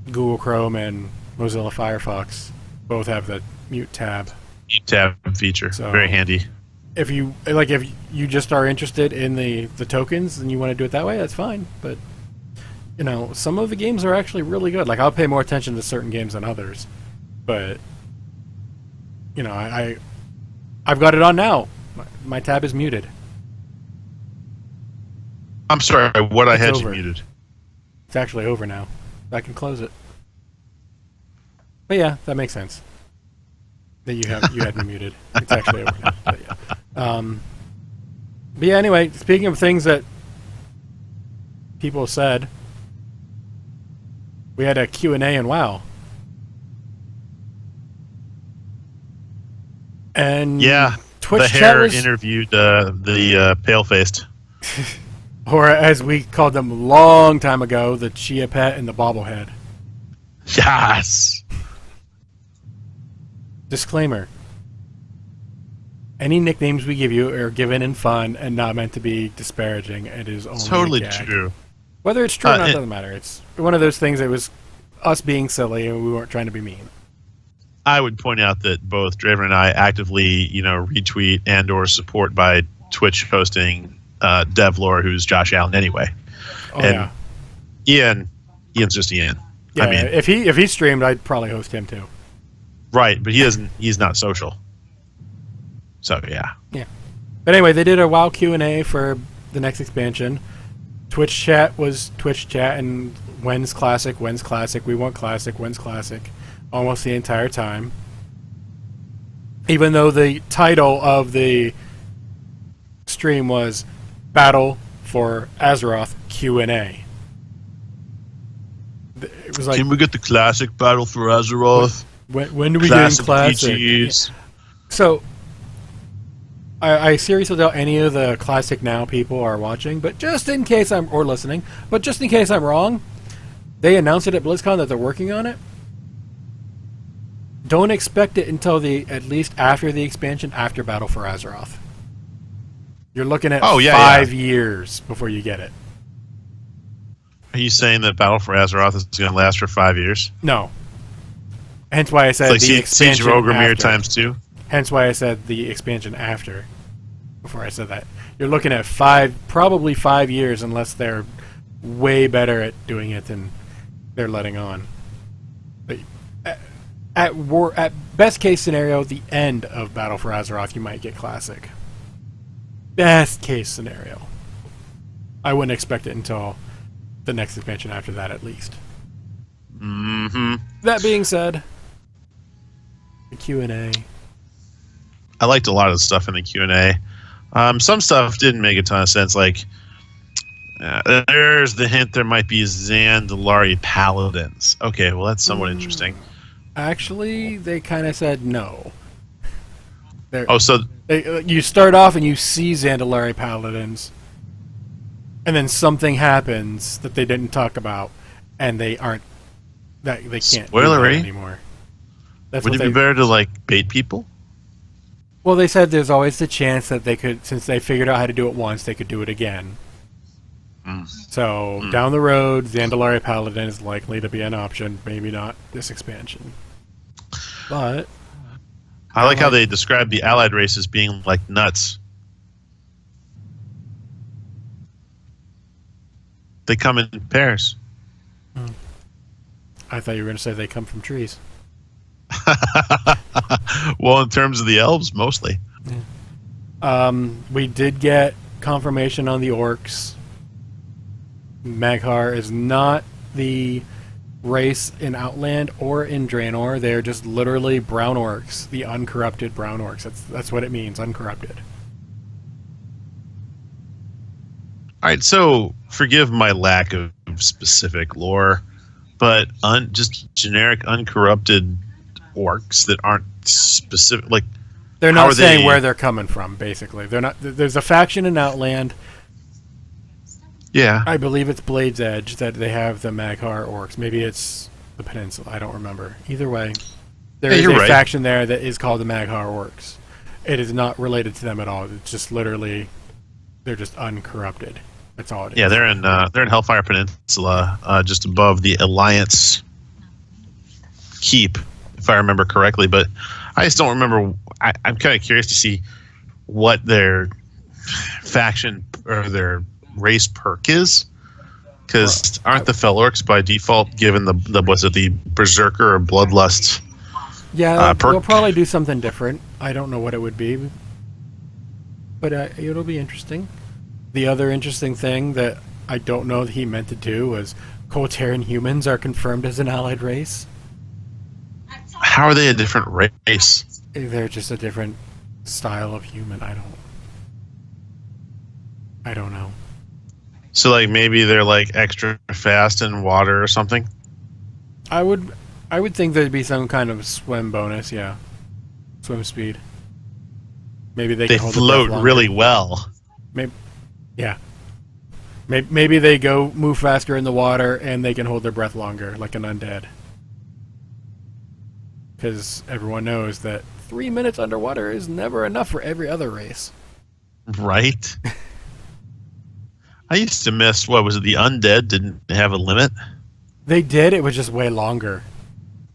Speaker 2: Google Chrome and Mozilla Firefox both have the mute tab.
Speaker 3: Mute tab feature,
Speaker 2: So,
Speaker 3: very handy.
Speaker 2: If you just are interested in the tokens and you want to do it that way, that's fine. But some of the games are actually really good. Like I'll pay more attention to certain games than others. But I've got it on now. My tab is muted.
Speaker 3: I'm sorry, what I had
Speaker 2: over.
Speaker 3: you muted.
Speaker 2: It's actually over now. I can close it. But yeah, that makes sense. That you had me muted. It's actually over now. But yeah. Anyway, speaking of things that people said, we had a Q&A in WoW. And
Speaker 3: yeah,
Speaker 2: Twitch
Speaker 3: the
Speaker 2: chat
Speaker 3: hair
Speaker 2: was,
Speaker 3: interviewed the pale-faced.
Speaker 2: or as we called them a long time ago, the Chia Pet and the Bobblehead.
Speaker 3: Yes.
Speaker 2: Disclaimer. Any nicknames we give you are given in fun and not meant to be disparaging. It is only
Speaker 3: Totally
Speaker 2: a gag.
Speaker 3: true.
Speaker 2: Whether it's true or not doesn't matter. It's one of those things that was us being silly and we weren't trying to be mean.
Speaker 3: I would point out that both Draven and I actively, retweet and or support by Twitch posting Devlore, who's Josh Allen anyway.
Speaker 2: Oh,
Speaker 3: and Ian's just Ian.
Speaker 2: Yeah,
Speaker 3: I mean,
Speaker 2: if he streamed, I'd probably host him too.
Speaker 3: Right, but he's not social. So yeah.
Speaker 2: Yeah. But anyway, they did a WoW Q&A for the next expansion. Twitch chat was Twitch chat and when's classic, we want classic, when's classic, almost the entire time. Even though the title of the stream was Battle for Azeroth Q&A. It was like,
Speaker 3: can we get the classic Battle for Azeroth?
Speaker 2: When do we get in classic?
Speaker 3: PGs?
Speaker 2: So, I seriously doubt any of the Classic Now people are watching, but just in case or listening, but just in case I'm wrong, they announced it at BlizzCon that they're working on it. Don't expect it until at least after the expansion, after Battle for Azeroth. You're looking at 5 years before you get it.
Speaker 3: Are you saying that Battle for Azeroth is going to last for 5 years?
Speaker 2: No. Hence why I said
Speaker 3: it's like
Speaker 2: the expansion
Speaker 3: Siege of Ogremere
Speaker 2: after.
Speaker 3: times 2?
Speaker 2: Hence why I said the expansion after. Before I said that. You're looking at probably 5 years, unless they're way better at doing it than they're letting on. But at best case scenario, the end of Battle for Azeroth, you might get Classic. Best case scenario. I wouldn't expect it until the next expansion after that, at least.
Speaker 3: Mm-hmm.
Speaker 2: That being said, the Q&A.
Speaker 3: I liked a lot of the stuff in the Q&A. Some stuff didn't make a ton of sense. Like, there's the hint there might be Zandalari Paladins. Okay, well, that's somewhat interesting.
Speaker 2: Actually, they kind of said no.
Speaker 3: So
Speaker 2: you start off and you see Zandalari Paladins, and then something happens that they didn't talk about, and they can't do that anymore.
Speaker 3: Would it be better to bait people?
Speaker 2: Well, they said there's always the chance that they could, since they figured out how to do it once, they could do it again. So down the road, Zandalari Paladin is likely to be an option. Maybe not this expansion, but
Speaker 3: I like how they describe the allied races being like nuts. They come in pairs.
Speaker 2: I thought you were going to say they come from trees.
Speaker 3: Well, in terms of the elves, mostly.
Speaker 2: Yeah. We did get confirmation on the orcs. Maghar is not the race in Outland or in Draenor. They're just literally brown orcs, the uncorrupted brown orcs. That's what it means, uncorrupted.
Speaker 3: All right, so forgive my lack of specific lore, but just generic uncorrupted orcs that aren't specific, like
Speaker 2: they're not saying where they're coming from. Basically, they're not. There's a faction in Outland. Yeah, I believe it's Blade's Edge that they have the Maghar orcs. Maybe it's the peninsula. I don't remember. Either way, there
Speaker 3: Yeah,
Speaker 2: is
Speaker 3: you're
Speaker 2: a
Speaker 3: right.
Speaker 2: faction there that is called the Maghar Works. It is not related to them at all. It's just literally, they're just uncorrupted. That's all it is.
Speaker 3: Yeah, they're in Hellfire Peninsula, just above the Alliance Keep, if I remember correctly. But I just don't remember. I'm kind of curious to see what their faction or their race perk is, because aren't the Felorks by default given the was it the Berserker or Bloodlust?
Speaker 2: Yeah,
Speaker 3: perk?
Speaker 2: they'll probably do something different. I don't know what it would be, but it'll be interesting. The other interesting thing that I don't know that he meant to do was Coltarian humans are confirmed as an allied race.
Speaker 3: How are they a different race?
Speaker 2: They're just a different style of human. I don't know.
Speaker 3: So like maybe they're like extra fast in water or something.
Speaker 2: I would think there'd be some kind of swim bonus. Yeah, swim speed. Maybe they can hold their breath
Speaker 3: float
Speaker 2: longer.
Speaker 3: really well.
Speaker 2: Maybe, yeah. Maybe they move faster in the water and they can hold their breath longer, like an undead. Because everyone knows that 3 minutes underwater is never enough for every other race.
Speaker 3: Right. I used to miss, what was it, the undead didn't have a limit?
Speaker 2: They did, it was just way longer.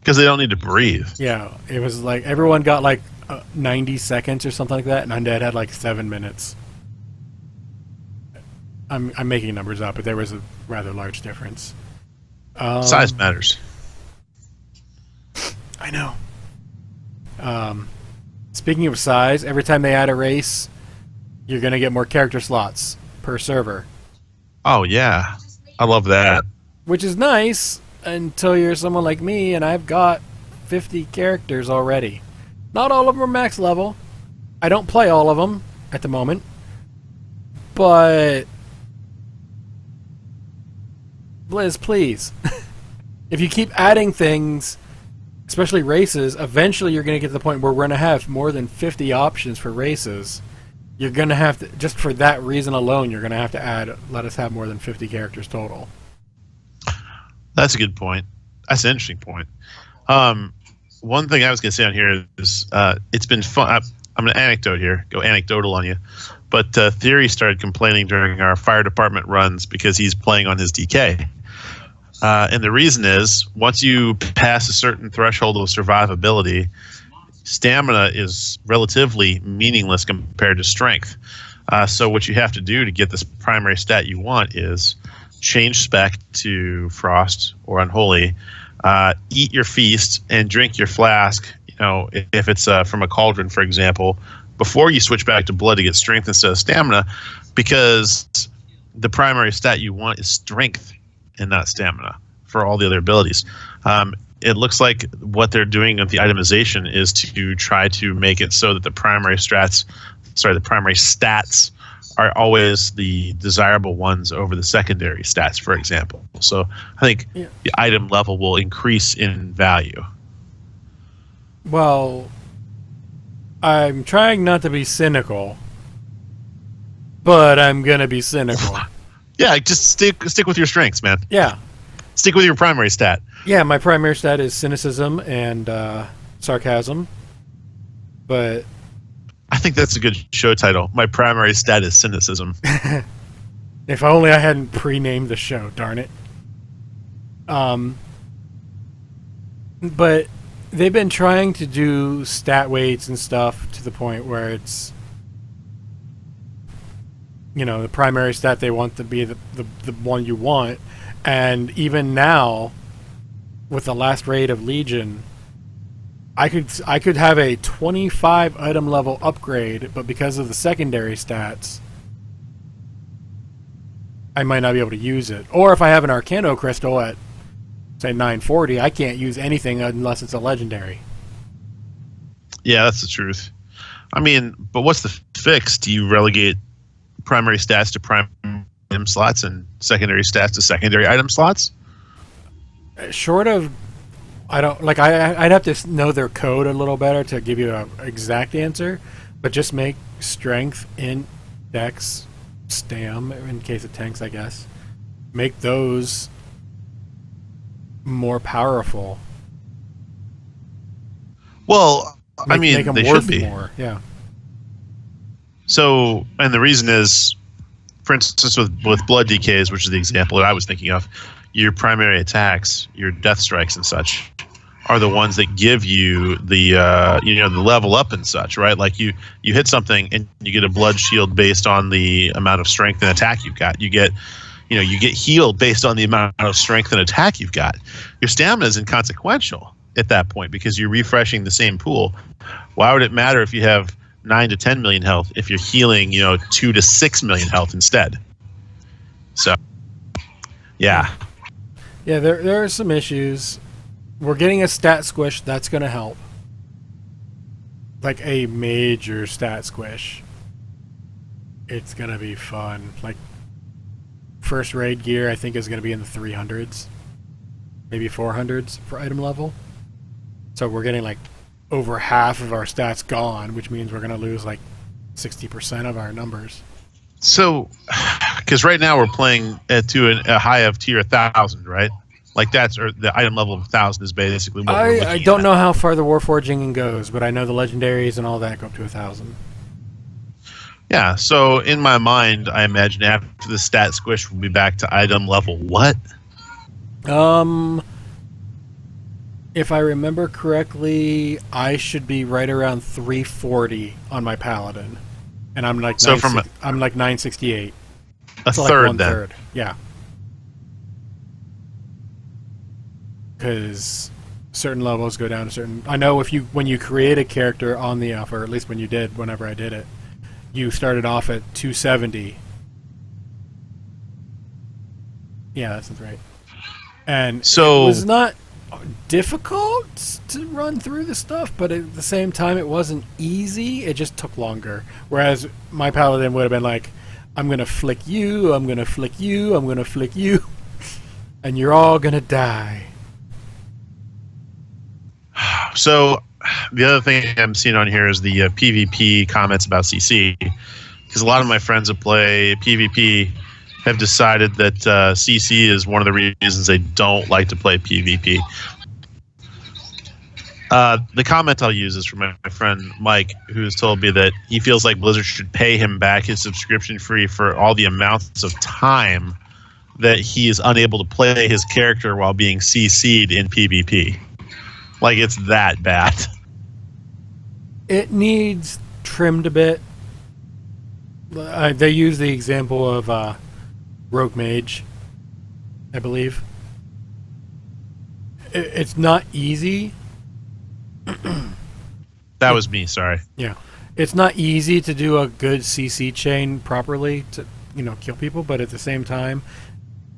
Speaker 3: Because they don't need to breathe.
Speaker 2: Yeah, it was like everyone got like 90 seconds or something like that, and undead had like 7 minutes. I'm making numbers up, but there was a rather large difference.
Speaker 3: Size matters.
Speaker 2: I know. Speaking of size, every time they add a race, you're going to get more character slots per server.
Speaker 3: Oh, yeah. I love that.
Speaker 2: Which is nice until you're someone like me and I've got 50 characters already. Not all of them are max level. I don't play all of them at the moment. But Blizz, please. If you keep adding things, especially races, eventually you're going to get to the point where we're going to have more than 50 options for races. You're going to have to, just for that reason alone, you're going to have to let us have more than 50 characters total.
Speaker 3: That's a good point. That's an interesting point. One thing I was going to say on here is it's been fun. I'm going to anecdote here, go anecdotal on you. But Theory started complaining during our fire department runs because he's playing on his DK. And the reason is, once you pass a certain threshold of survivability, stamina is relatively meaningless compared to strength. So what you have to do to get this primary stat you want is change spec to Frost or Unholy, eat your feast, and drink your flask. You know, if it's from a cauldron, for example, before you switch back to blood to get strength instead of stamina, because the primary stat you want is strength and not stamina for all the other abilities. It looks like what they're doing with the itemization is to try to make it so that the primary stats are always the desirable ones over the secondary stats, for example. So I think the item level will increase in value.
Speaker 2: Well, I'm trying not to be cynical, but I'm going to be cynical.
Speaker 3: Yeah, just stick with your strengths, man.
Speaker 2: Yeah.
Speaker 3: Stick with your primary stat.
Speaker 2: Yeah, my primary stat is cynicism and sarcasm. But
Speaker 3: I think that's a good show title. My primary stat is cynicism.
Speaker 2: if only I hadn't pre-named the show, darn it. But they've been trying to do stat weights and stuff to the point where it's, you know, the primary stat they want to be the one you want. And even now, with the last raid of Legion, I could have a 25 item level upgrade, but because of the secondary stats, I might not be able to use it. Or if I have an Arcano Crystal at, say, 940, I can't use anything unless it's a legendary.
Speaker 3: Yeah, that's the truth. I mean, but what's the fix? Do you relegate primary stats to prime item slots and secondary stats to secondary item slots?
Speaker 2: Short of, I don't like. I'd have to know their code a little better to give you an exact answer, but just make strength, int, dex, stam in case of tanks, I guess. Make those more powerful.
Speaker 3: Well, I mean,
Speaker 2: make them
Speaker 3: they
Speaker 2: worth
Speaker 3: should be.
Speaker 2: more. Yeah.
Speaker 3: So, and the reason is, for instance, with blood decays, which is the example that I was thinking of, your primary attacks, your death strikes and such, are the ones that give you the the level up and such, right? Like you hit something and you get a blood shield based on the amount of strength and attack you've got. You get healed based on the amount of strength and attack you've got. Your stamina is inconsequential at that point because you're refreshing the same pool. Why would it matter if you have 9 to 10 million health if you're healing 2 to 6 million health instead? So yeah
Speaker 2: there are some issues. We're getting a stat squish that's going to help, like a major stat squish. It's going to be fun. Like first raid gear I think is going to be in the 300s, maybe 400s for item level. So we're getting like over half of our stats gone, which means we're going to lose like 60% of our numbers.
Speaker 3: So, because right now we're playing to a high of tier 1,000, right? Like the item level of 1,000 is basically what we're looking
Speaker 2: I don't
Speaker 3: at.
Speaker 2: know how far the Warforging goes, but I know the legendaries and all that go up to 1,000.
Speaker 3: Yeah, so in my mind, I imagine after the stat squish, we'll be back to item level what?
Speaker 2: If I remember correctly, I should be right around 340 on my Paladin, and I'm like I'm like 968.
Speaker 3: A
Speaker 2: so
Speaker 3: third,
Speaker 2: like
Speaker 3: then.
Speaker 2: Third. Yeah. Because certain levels go down to certain. I know when you create a character on the alpha, or at least when you did, whenever I did it, you started off at 270. Yeah, that sounds right. And
Speaker 3: so
Speaker 2: it was not difficult to run through the stuff, but at the same time, it wasn't easy. It just took longer. Whereas my Paladin would have been like, I'm going to flick you, I'm going to flick you, I'm going to flick you, and you're all going to die.
Speaker 3: So the other thing I'm seeing on here is the PvP comments about CC, because a lot of my friends that play PvP have decided that CC is one of the reasons they don't like to play PvP. The comment I'll use is from my friend Mike, who's told me that he feels like Blizzard should pay him back his subscription fee for all the amounts of time that he is unable to play his character while being CC'd in PvP. Like, it's that bad.
Speaker 2: It needs trimmed a bit. They use the example of Rogue Mage, I believe. It's not easy.
Speaker 3: That was me, sorry.
Speaker 2: Yeah. It's not easy to do a good CC chain properly to, kill people, but at the same time,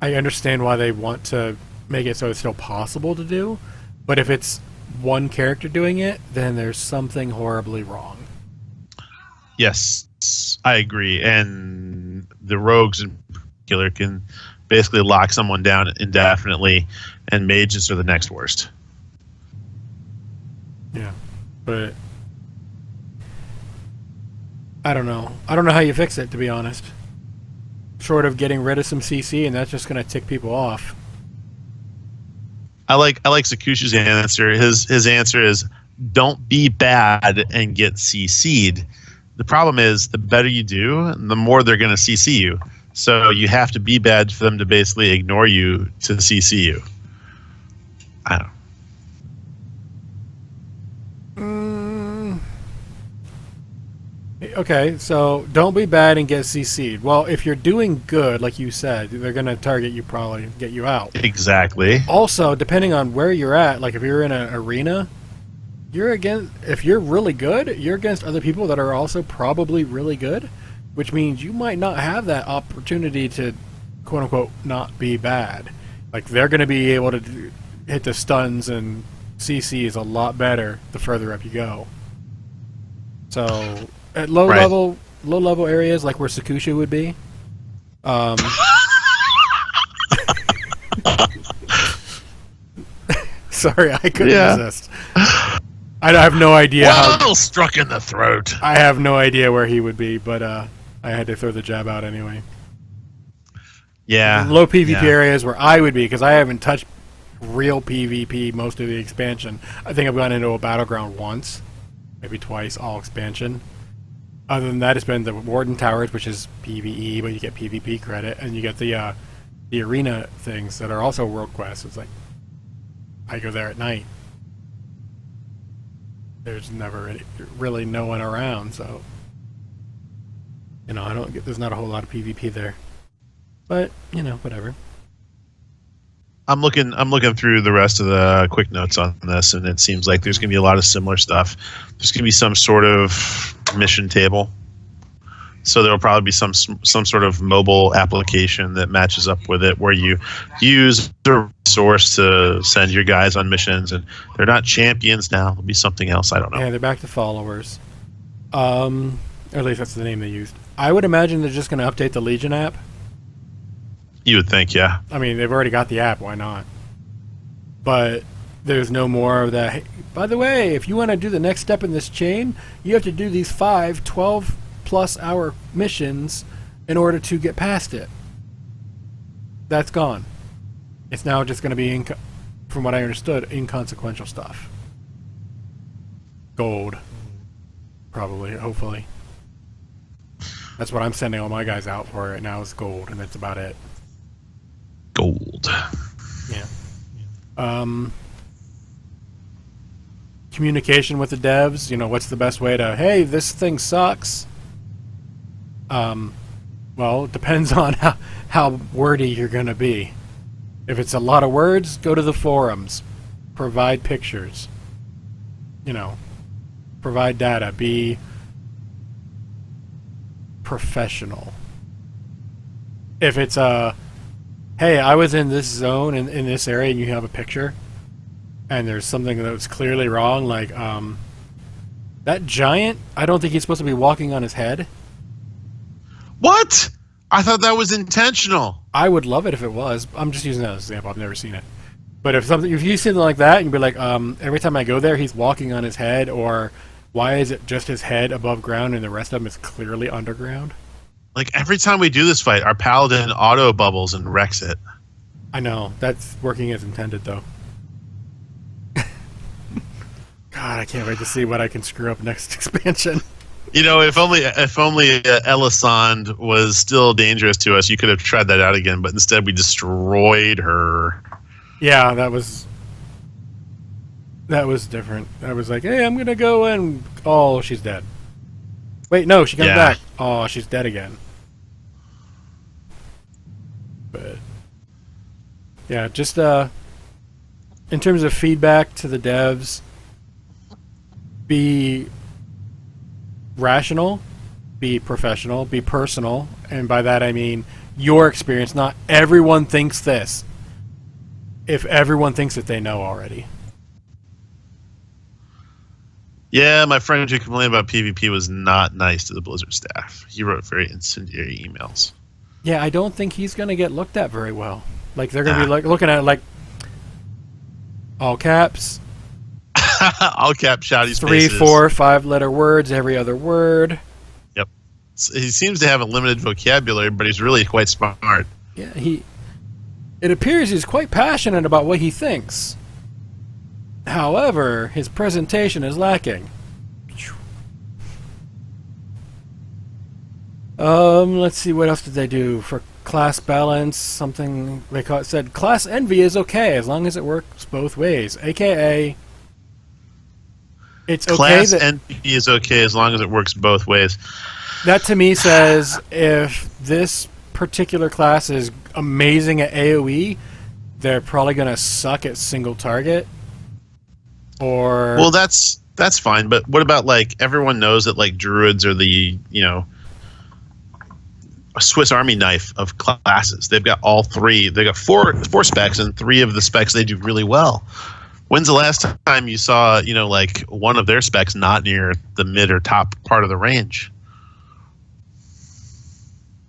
Speaker 2: I understand why they want to make it so it's still possible to do. But if it's one character doing it, then there's something horribly wrong.
Speaker 3: Yes, I agree. And the rogues in particular can basically lock someone down indefinitely, and mages are the next worst.
Speaker 2: Yeah, but I don't know. I don't know how you fix it, to be honest. Short of getting rid of some CC, and that's just going to tick people off.
Speaker 3: I like Sakushi's answer. His answer is, don't be bad and get CC'd. The problem is, the better you do, the more they're going to CC you. So you have to be bad for them to basically ignore you to CC you. I don't know.
Speaker 2: Okay, so don't be bad and get CC'd. Well, if you're doing good, like you said, they're going to target you, probably get you out.
Speaker 3: Exactly.
Speaker 2: Also, depending on where you're at, like if you're in an arena, if you're really good, you're against other people that are also probably really good, which means you might not have that opportunity to, quote unquote, not be bad. Like they're going to be able to hit the stuns and CC is a lot better the further up you go. So at low level areas, like where Sakusha would be, sorry, I couldn't resist. I have no idea
Speaker 3: how struck in the throat.
Speaker 2: I have no idea where he would be, but I had to throw the jab out anyway.
Speaker 3: Yeah.
Speaker 2: Low PvP areas where I would be, because I haven't touched real PvP most of the expansion. I think I've gone into a battleground once, maybe twice, all expansion. Other than that, it's been the Warden Towers, which is PvE, but you get PvP credit, and you get the arena things that are also world quests. It's like I go there at night. There's never really no one around, so I don't get. There's not a whole lot of PvP there, but whatever.
Speaker 3: I'm looking through the rest of the quick notes on this, and it seems like there's going to be a lot of similar stuff. There's going to be some sort of mission table, so there will probably be some sort of mobile application that matches up with it, where you use the resource to send your guys on missions, and they're not champions now. It'll be something else. I don't know.
Speaker 2: Yeah, they're back to followers. Or at least that's the name they used. I would imagine they're just going to update the Legion app.
Speaker 3: You would think, yeah.
Speaker 2: I mean, they've already got the app. Why not? But there's no more of that. Hey, by the way, if you want to do the next step in this chain, you have to do these 5 12-plus hour missions in order to get past it. That's gone. It's now just going to be, from what I understood, inconsequential stuff. Gold. Probably, hopefully. That's what I'm sending all my guys out for right now is gold, and that's about it.
Speaker 3: Gold.
Speaker 2: Yeah. Communication with the devs. What's the best way to? Hey, this thing sucks. Well, it depends on how wordy you're gonna be. If it's a lot of words, go to the forums. Provide pictures. Provide data. Be professional. If it's hey, I was in this zone in this area, and you have a picture, and there's something that was clearly wrong, like that giant, I don't think he's supposed to be walking on his head.
Speaker 3: What? I thought that was intentional.
Speaker 2: I would love it if it was. I'm just using that as an example. I've never seen it. But if you see something like that, and you'd be like, every time I go there, he's walking on his head, or why is it just his head above ground and the rest of him is clearly underground?
Speaker 3: Like, every time we do this fight, our paladin auto bubbles and wrecks it.
Speaker 2: I know. That's working as intended, though. God, I can't wait to see what I can screw up next expansion.
Speaker 3: If only Elisande was still dangerous to us, you could have tried that out again, but instead we destroyed her.
Speaker 2: Yeah, that was different. I was like, hey, I'm going to go and... Oh, she's dead. Wait, no, she comes back. Oh, she's dead again. But yeah, just in terms of feedback to the devs, be rational, be professional, be personal, and by that I mean your experience, not everyone thinks this. If everyone thinks that they know already.
Speaker 3: Yeah, my friend who complained about PvP was not nice to the Blizzard staff. He wrote very incendiary emails.
Speaker 2: Yeah, I don't think he's going to get looked at very well. Like, they're going to be looking at it like all caps.
Speaker 3: All caps, shouty spaces.
Speaker 2: 3, 4, 5-letter words, every other word.
Speaker 3: Yep. He seems to have a limited vocabulary, but he's really quite smart.
Speaker 2: Yeah, it appears he's quite passionate about what he thinks. However, his presentation is lacking. Let's see, what else did they do for class balance? Something they said class envy is okay as long as it works both ways. AKA, it's okay.
Speaker 3: Class envy is okay as long as it works both ways.
Speaker 2: That to me says if this particular class is amazing at AoE, they're probably going to suck at single target. Or
Speaker 3: well, that's fine, but what about, like, everyone knows that, like, druids are the a Swiss Army knife of classes. They've got all three. They got four specs, and 3 of the specs they do really well. When's the last time you saw like one of their specs not near the mid or top part of the range?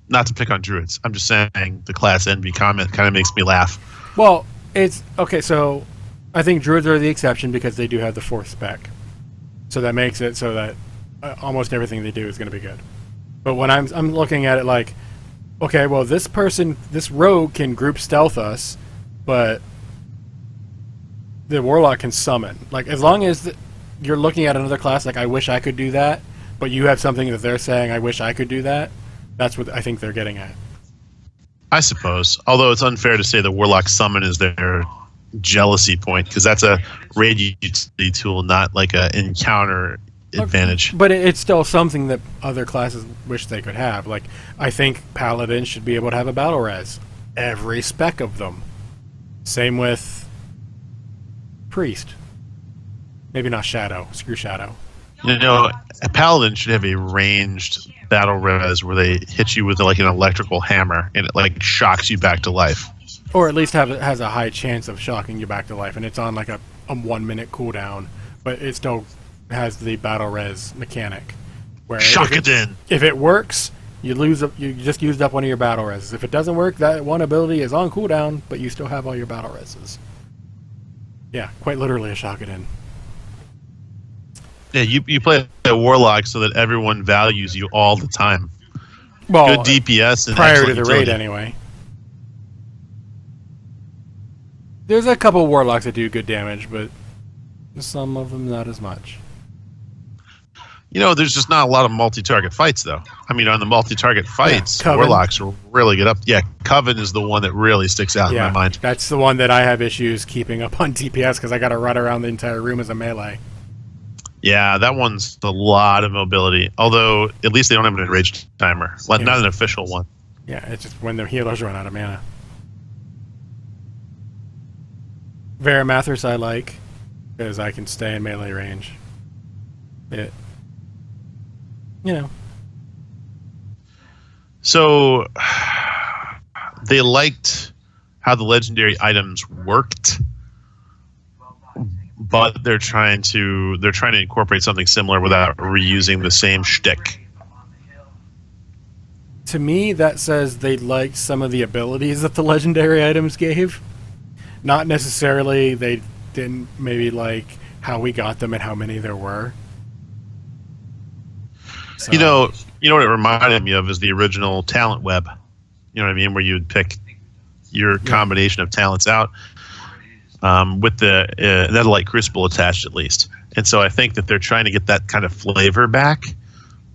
Speaker 3: Not to pick on druids. I'm just saying the class envy comment kind of makes me laugh.
Speaker 2: Well, it's okay. So I think druids are the exception because they do have the 4th spec. So that makes it so that almost everything they do is going to be good. But when I'm looking at it like, okay, well, this rogue can group stealth us, but the Warlock can summon. Like, as long as you're looking at another class, like, I wish I could do that, but you have something that they're saying, I wish I could do that, that's what I think they're getting at.
Speaker 3: I suppose. Although it's unfair to say the Warlock summon is their jealousy point, because that's a raid utility tool, not like an encounter advantage.
Speaker 2: But it's still something that other classes wish they could have. Like, I think Paladins should be able to have a battle res. Every spec of them. Same with Priest. Maybe not Shadow. Screw Shadow.
Speaker 3: You know, a Paladin should have a ranged battle res where they hit you with like an electrical hammer and it like shocks you back to life.
Speaker 2: Or at least has a high chance of shocking you back to life, and it's on like a 1 minute cooldown, but it still has the battle res mechanic. Where
Speaker 3: Shock it in.
Speaker 2: If it works, you just used up one of your battle reses. If it doesn't work, that one ability is on cooldown, but you still have all your battle reses. Yeah, quite literally a shock it in.
Speaker 3: Yeah, you play a Warlock so that everyone values you all the time.
Speaker 2: Well,
Speaker 3: good DPS and
Speaker 2: prior to the
Speaker 3: utility.
Speaker 2: raid anyway. There's a couple Warlocks that do good damage, but some of them not as much.
Speaker 3: You know, there's just not a lot of multi-target fights, though. I mean, on the multi-target fights,
Speaker 2: Coven.
Speaker 3: Warlocks are really good up. Yeah, Coven is the one that really sticks out in my mind.
Speaker 2: That's the one that I have issues keeping up on DPS because I got to run around the entire room as a melee.
Speaker 3: Yeah, that one's a lot of mobility. Although, at least they don't have an enraged timer. Not an official one.
Speaker 2: Yeah, it's just when the healers run out of mana. Varamathras I like, because I can stay in melee range. You know. So,
Speaker 3: they liked how the legendary items worked, but they're trying to incorporate something similar without reusing the same shtick.
Speaker 2: To me, that says they liked some of the abilities that the legendary items gave. Not necessarily they didn't maybe like how we got them and how many there were. So.
Speaker 3: You know what it reminded me of is the original talent web. You know what I mean? Where you would pick your combination of talents out with the Netherlight Crucible attached at least. And so I think that they're trying to get that kind of flavor back.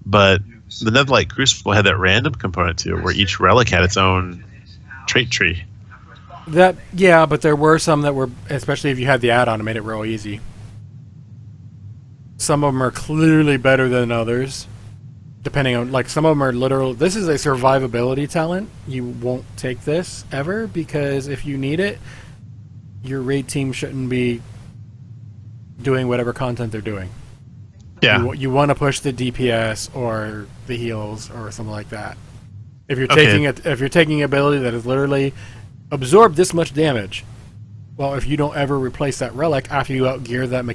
Speaker 3: But the Netherlight Crucible had that random component to it where each relic had its own trait tree.
Speaker 2: But there were some that were, especially if you had the add-on, it made it real easy. Some of them are clearly better than others, depending on, like, some of them are literal. This is a survivability talent. You won't take this ever, because if you need it, your raid team shouldn't be doing whatever content they're doing.
Speaker 3: Yeah.
Speaker 2: You want to push the DPS or the heals or something like that. If you're taking ability that is literally absorb this much damage, well, if you don't ever replace that relic after you outgear that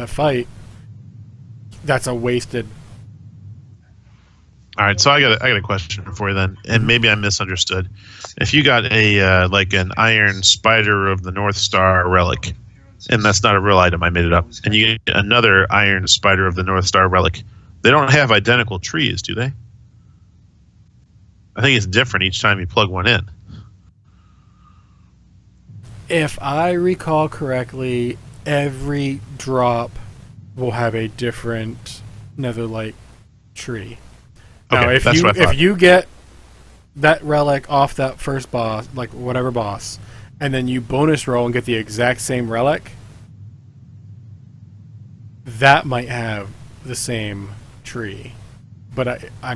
Speaker 2: fight, that's a wasted.
Speaker 3: All right, so I got a question for you then, and maybe I misunderstood. If you got a like an Iron Spider of the North Star relic, and that's not a real item, I made it up, and you get another Iron Spider of the North Star relic, they don't have identical trees, do they? I think it's different each time you plug one in. If
Speaker 2: I recall correctly, every drop will have a different Netherlight tree. Now,
Speaker 3: okay,
Speaker 2: if you get that relic off that first boss, like whatever boss, and then you bonus roll and get the exact same relic, that might have the same tree. But I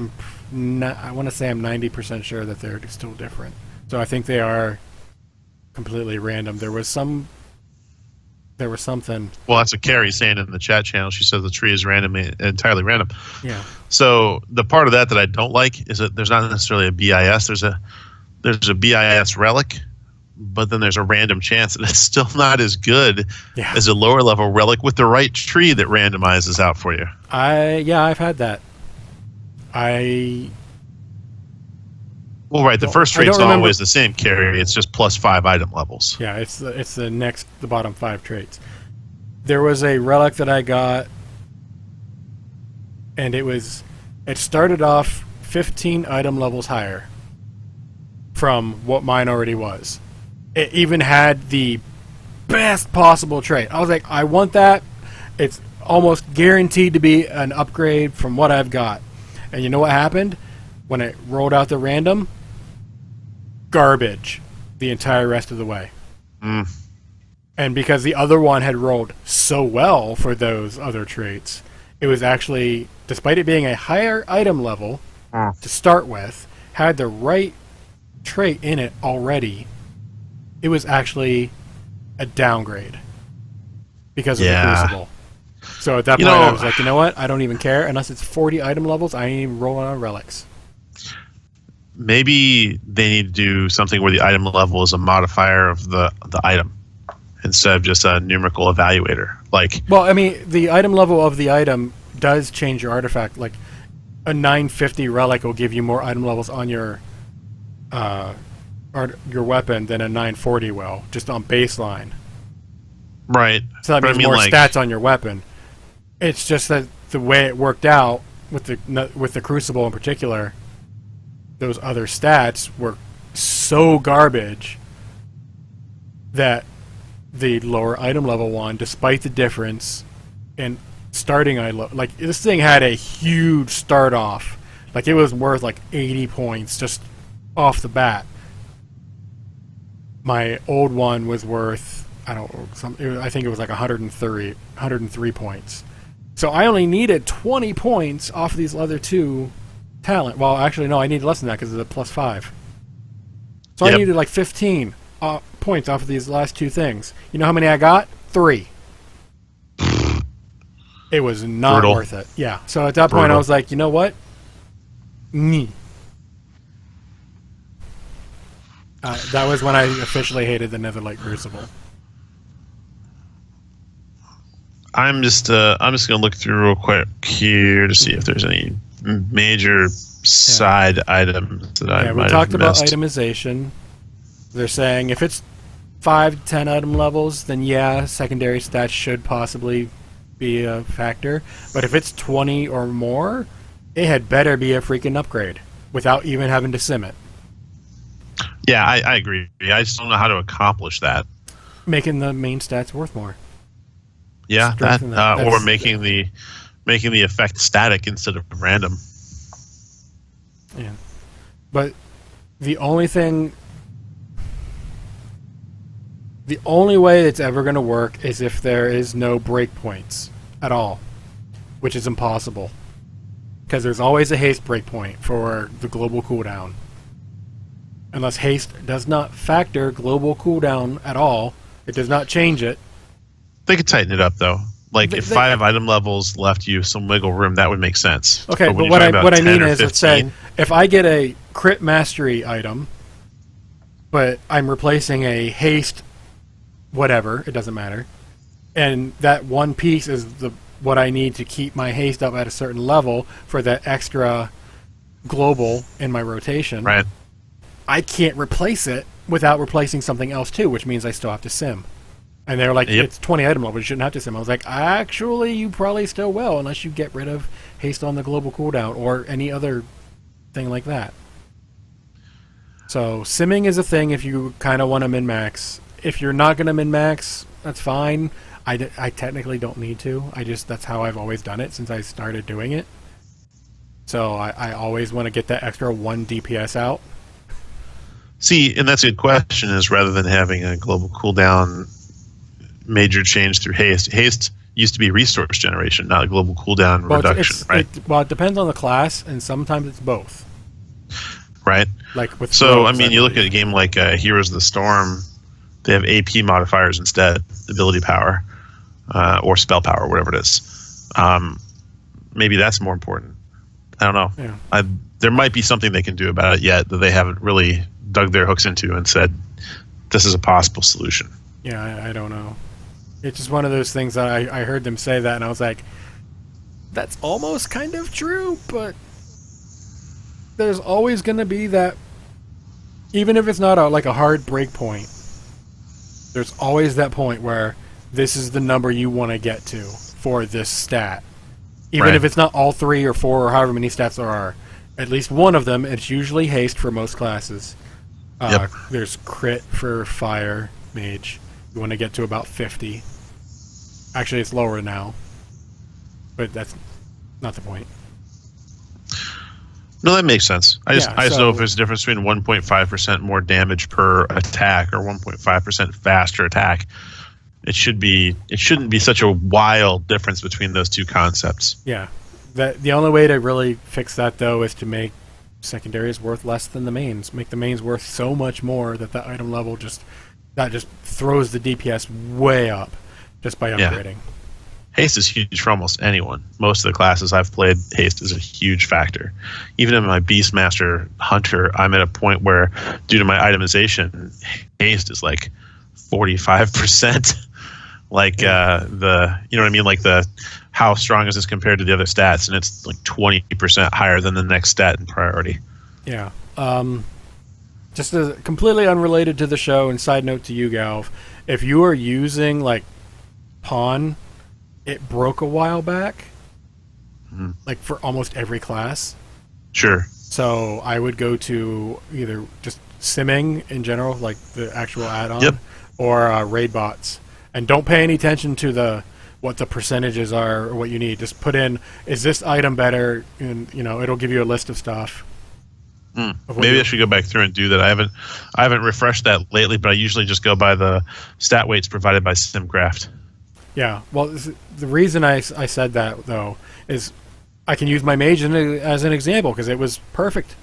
Speaker 2: want to say I'm 90% sure that they're still different. So I think they are completely random. There was something.
Speaker 3: Well, that's what Carrie's saying in the chat channel. She says the tree is entirely random.
Speaker 2: Yeah.
Speaker 3: So the part of that I don't like is that there's not necessarily a BIS. There's a BIS relic, but then there's a random chance that it's still not as good as a lower level relic with the right tree that randomizes out for you.
Speaker 2: I've had that.
Speaker 3: Well, right. The first trait's always the same, Carrie. It's just +5 item levels.
Speaker 2: Yeah, it's the bottom 5 traits. There was a relic that I got, and it started off 15 item levels higher from what mine already was. It even had the best possible trait. I was like, I want that. It's almost guaranteed to be an upgrade from what I've got. And you know what happened? When it rolled out the random, garbage the entire rest of the way. And because the other one had rolled so well for those other traits, it was actually, despite it being a higher item level to start with, had the right trait in it already, it was actually a downgrade because of the Crucible. So at that point, I was like, you know what? I don't even care. Unless it's 40 item levels, I ain't even rolling on relics.
Speaker 3: Maybe they need to do something where the item level is a modifier of the item instead of just a numerical evaluator.
Speaker 2: Well, I mean, the item level of the item does change your artifact. Like, a 950 relic will give you more item levels on your weapon than a 940 will, just on baseline.
Speaker 3: Right.
Speaker 2: So that means more stats on your weapon. It's just that the way it worked out with the Crucible in particular, those other stats were so garbage that the lower item level one, despite the difference in starting like this thing had a huge start off. Like it was worth like 80 points just off the bat. My old one was worth, I think it was like 103 points. So I only needed 20 points off these other two talent. Well, actually, no, I needed less than that because of the +5. So I needed like 15 points off of these last two things. You know how many I got? 3. It was not worth it. Yeah. So at that point, I was like, you know what? That was when I officially hated the Netherlight Crucible.
Speaker 3: I'm just gonna look through real quick here to see if there's any major side items that I might have missed.
Speaker 2: We talked about itemization. They're saying if it's 5 to 10 item levels, then secondary stats should possibly be a factor. But if it's 20 or more, it had better be a freaking upgrade without even having to sim it.
Speaker 3: Yeah, I agree. I just don't know how to accomplish that.
Speaker 2: Making the main stats worth more.
Speaker 3: Yeah, or making the effect static instead of random.
Speaker 2: Yeah, but the only way it's ever going to work is if there is no breakpoints at all, which is impossible, because there's always a haste breakpoint for the global cooldown. Unless haste does not factor global cooldown at all, it does not change it.
Speaker 3: They could tighten it up, though. Like, if 5 item levels left you some wiggle room, that would make sense.
Speaker 2: Okay, but what I mean is, let's say, if I get a crit mastery item, but I'm replacing a haste whatever, it doesn't matter, and that one piece is what I need to keep my haste up at a certain level for that extra global in my rotation,
Speaker 3: right?
Speaker 2: I can't replace it without replacing something else, too, which means I still have to sim. And they're like, it's 20 item level, you shouldn't have to sim. I was like, actually, you probably still will, unless you get rid of haste on the global cooldown or any other thing like that. So, simming is a thing if you kind of want to min-max. If you're not going to min-max, that's fine. I technically don't need to. That's how I've always done it since I started doing it. So, I always want to get that extra 1 DPS out.
Speaker 3: See, and that's a good question, is rather than having a global cooldown major change through haste. Haste used to be resource generation, not a global cooldown reduction, right?
Speaker 2: It depends on the class, and sometimes it's both.
Speaker 3: Right.
Speaker 2: Like with
Speaker 3: so, I mean, you look at a game like Heroes of the Storm, they have AP modifiers instead, ability power, or spell power, whatever it is. Maybe that's more important. I don't know. Yeah. There might be something they can do about it yet that they haven't really dug their hooks into and said, this is a possible solution.
Speaker 2: Yeah, I don't know. It's just one of those things that I heard them say that, and I was like, that's almost kind of true, but there's always going to be that, even if it's not like a hard break point, there's always that point where this is the number you want to get to for this stat. Even if it's not all 3 or 4 or however many stats there are. At least one of them, it's usually haste for most classes. There's crit for fire mage. You want to get to about 50. Actually, it's lower now, but that's not the point.
Speaker 3: No, that makes sense. I just
Speaker 2: so,
Speaker 3: know if there's a difference between 1.5% more damage per attack or 1.5% faster attack. It shouldn't be such a wild difference between those two concepts.
Speaker 2: Yeah. The only way to really fix that, though, is to make secondaries worth less than the mains. Make the mains worth so much more that the item level just throws the DPS way up just by upgrading.
Speaker 3: Yeah. Haste is huge for almost anyone. Most of the classes I've played, haste is a huge factor. Even in my Beastmaster Hunter, I'm at a point where, due to my itemization, haste is like 45%. Like you know what I mean? Like how strong is this compared to the other stats? And it's like 20% higher than the next stat in priority.
Speaker 2: Yeah. Just completely unrelated to the show, and side note to you, Galv, if you are using like Pawn, it broke a while back, like for almost every class.
Speaker 3: Sure.
Speaker 2: So I would go to either just simming in general, like the actual add-on, or raid bots, and don't pay any attention to what the percentages are or what you need. Just put in, is this item better, and it'll give you a list of stuff.
Speaker 3: Maybe I should go back through and do that. I haven't refreshed that lately, but I usually just go by the stat weights provided by SimCraft.
Speaker 2: Yeah, well, the reason I said that, though, is I can use my mage as an example, because it was perfect.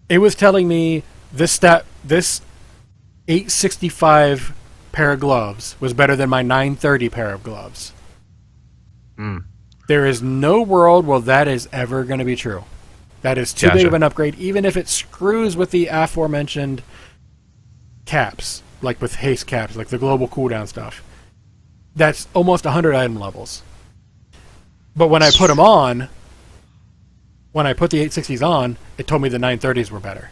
Speaker 2: It was telling me this 865 pair of gloves was better than my 930 pair of gloves. There is no world where that is ever going to be true. That is too big of an upgrade, even if it screws with the aforementioned caps, like with haste caps, like the global cooldown stuff. That's almost 100 item levels. But when I put them on, when I put the 860s on, it told me the 930s were better.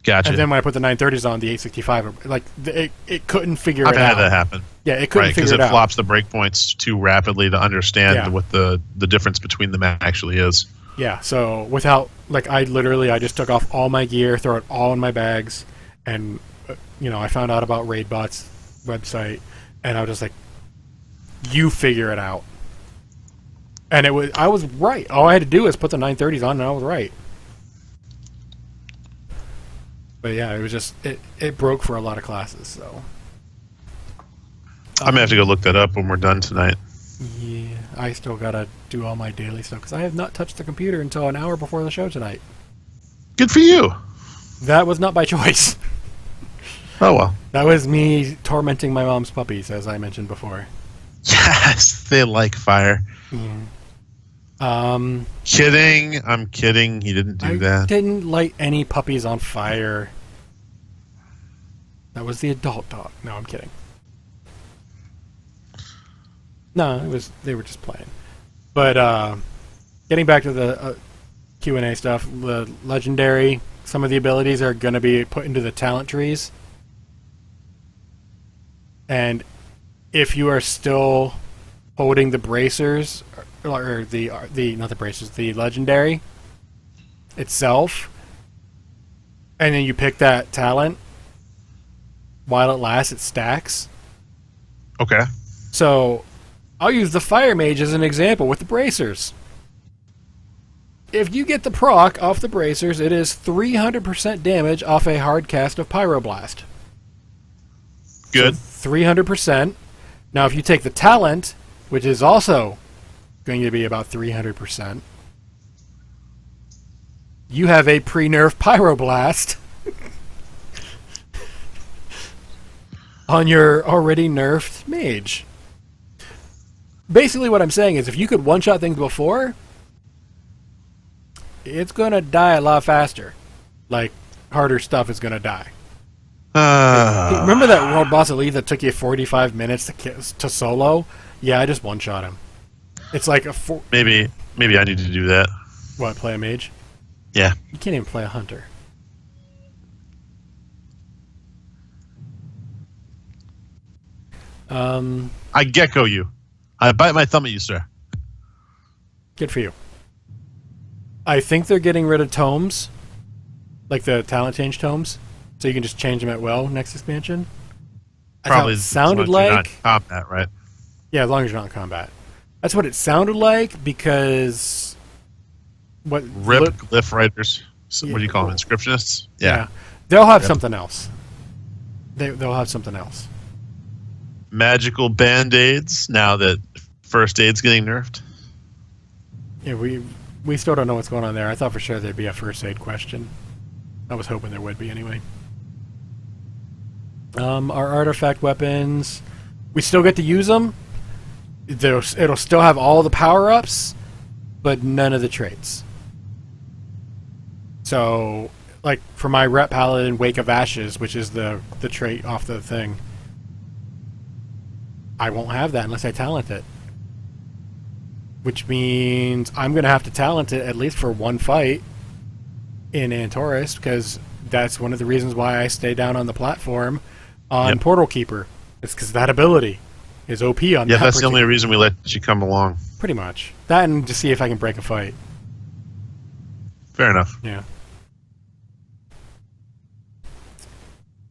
Speaker 3: Gotcha.
Speaker 2: And then when I put the 930s on, the 865, it couldn't figure it out.
Speaker 3: I've had that happen.
Speaker 2: Yeah, it couldn't figure it out.
Speaker 3: Because it flops the breakpoints too rapidly to understand what the difference between them actually is.
Speaker 2: Yeah, so without, I just took off all my gear, throw it all in my bags, and, I found out about Raidbot's website, and I was just like, you figure it out. And I was right. All I had to do was put the 930s on, and I was right. But yeah, it was just, it broke for a lot of classes, so.
Speaker 3: I'm going to have to go look that up when we're done tonight.
Speaker 2: Yeah, I still got to do all my daily stuff, because I have not touched the computer until an hour before the show tonight.
Speaker 3: Good for you.
Speaker 2: That was not by choice.
Speaker 3: Oh, well.
Speaker 2: That was me tormenting my mom's puppies, as I mentioned before.
Speaker 3: Yes, they like fire. Kidding. I'm kidding. He didn't do that.
Speaker 2: I didn't light any puppies on fire. That was the adult dog. No, I'm kidding. No, they were just playing. But getting back to the Q&A stuff, the legendary, some of the abilities are going to be put into the talent trees. And if you are still holding the bracers, or the not the bracers, the legendary itself, and then you pick that talent, while it lasts, it stacks.
Speaker 3: Okay.
Speaker 2: So I'll use the Fire Mage as an example with the bracers. If you get the proc off the bracers, it is 300% damage off a hard cast of Pyroblast.
Speaker 3: Good.
Speaker 2: So 300%. Now, if you take the talent, which is also going to be about 300%, you have a pre-nerf Pyroblast on your already nerfed mage. Basically, what I'm saying is, if you could one-shot things before, it's going to die a lot faster. Like, harder stuff is going to die. Remember that World Boss Elite that took you 45 minutes to solo? Yeah, I just one-shot him. It's like
Speaker 3: Maybe I need to do that.
Speaker 2: What, play a mage?
Speaker 3: Yeah.
Speaker 2: You can't even play a hunter.
Speaker 3: I gecko you. I bite my thumb at you, sir.
Speaker 2: Good for you. I think they're getting rid of tomes. like the talent change tomes, so you can just change them at will next expansion.
Speaker 3: Probably
Speaker 2: That's how it sounded
Speaker 3: as long as you're not
Speaker 2: like.
Speaker 3: in combat, right?
Speaker 2: Yeah, as long as you're not in combat. That's what it sounded like because what
Speaker 3: Glyph writers. So what do you call them? Inscriptionists? Yeah.
Speaker 2: They'll have something else. They'll have something else.
Speaker 3: Magical band-aids now that first aid's getting nerfed.
Speaker 2: Yeah, we still don't know what's going on there. I thought for sure there'd be a first aid question. I was hoping there would be anyway. Our artifact weapons, we still get to use them. It'll still have all the power-ups, but none of the traits. So, like, for my Rep Paladin, Wake of Ashes, which is the trait off the thing, I won't have that unless I talent it. Which means I'm going to have to talent it at least for one fight in Antorus, because that's one of the reasons why I stay down on the platform on Portal Keeper. It's because that ability is OP on that.
Speaker 3: Yeah, that's the only reason we let you come along.
Speaker 2: Pretty much. That and to see if I can break a fight.
Speaker 3: Fair enough.
Speaker 2: Yeah.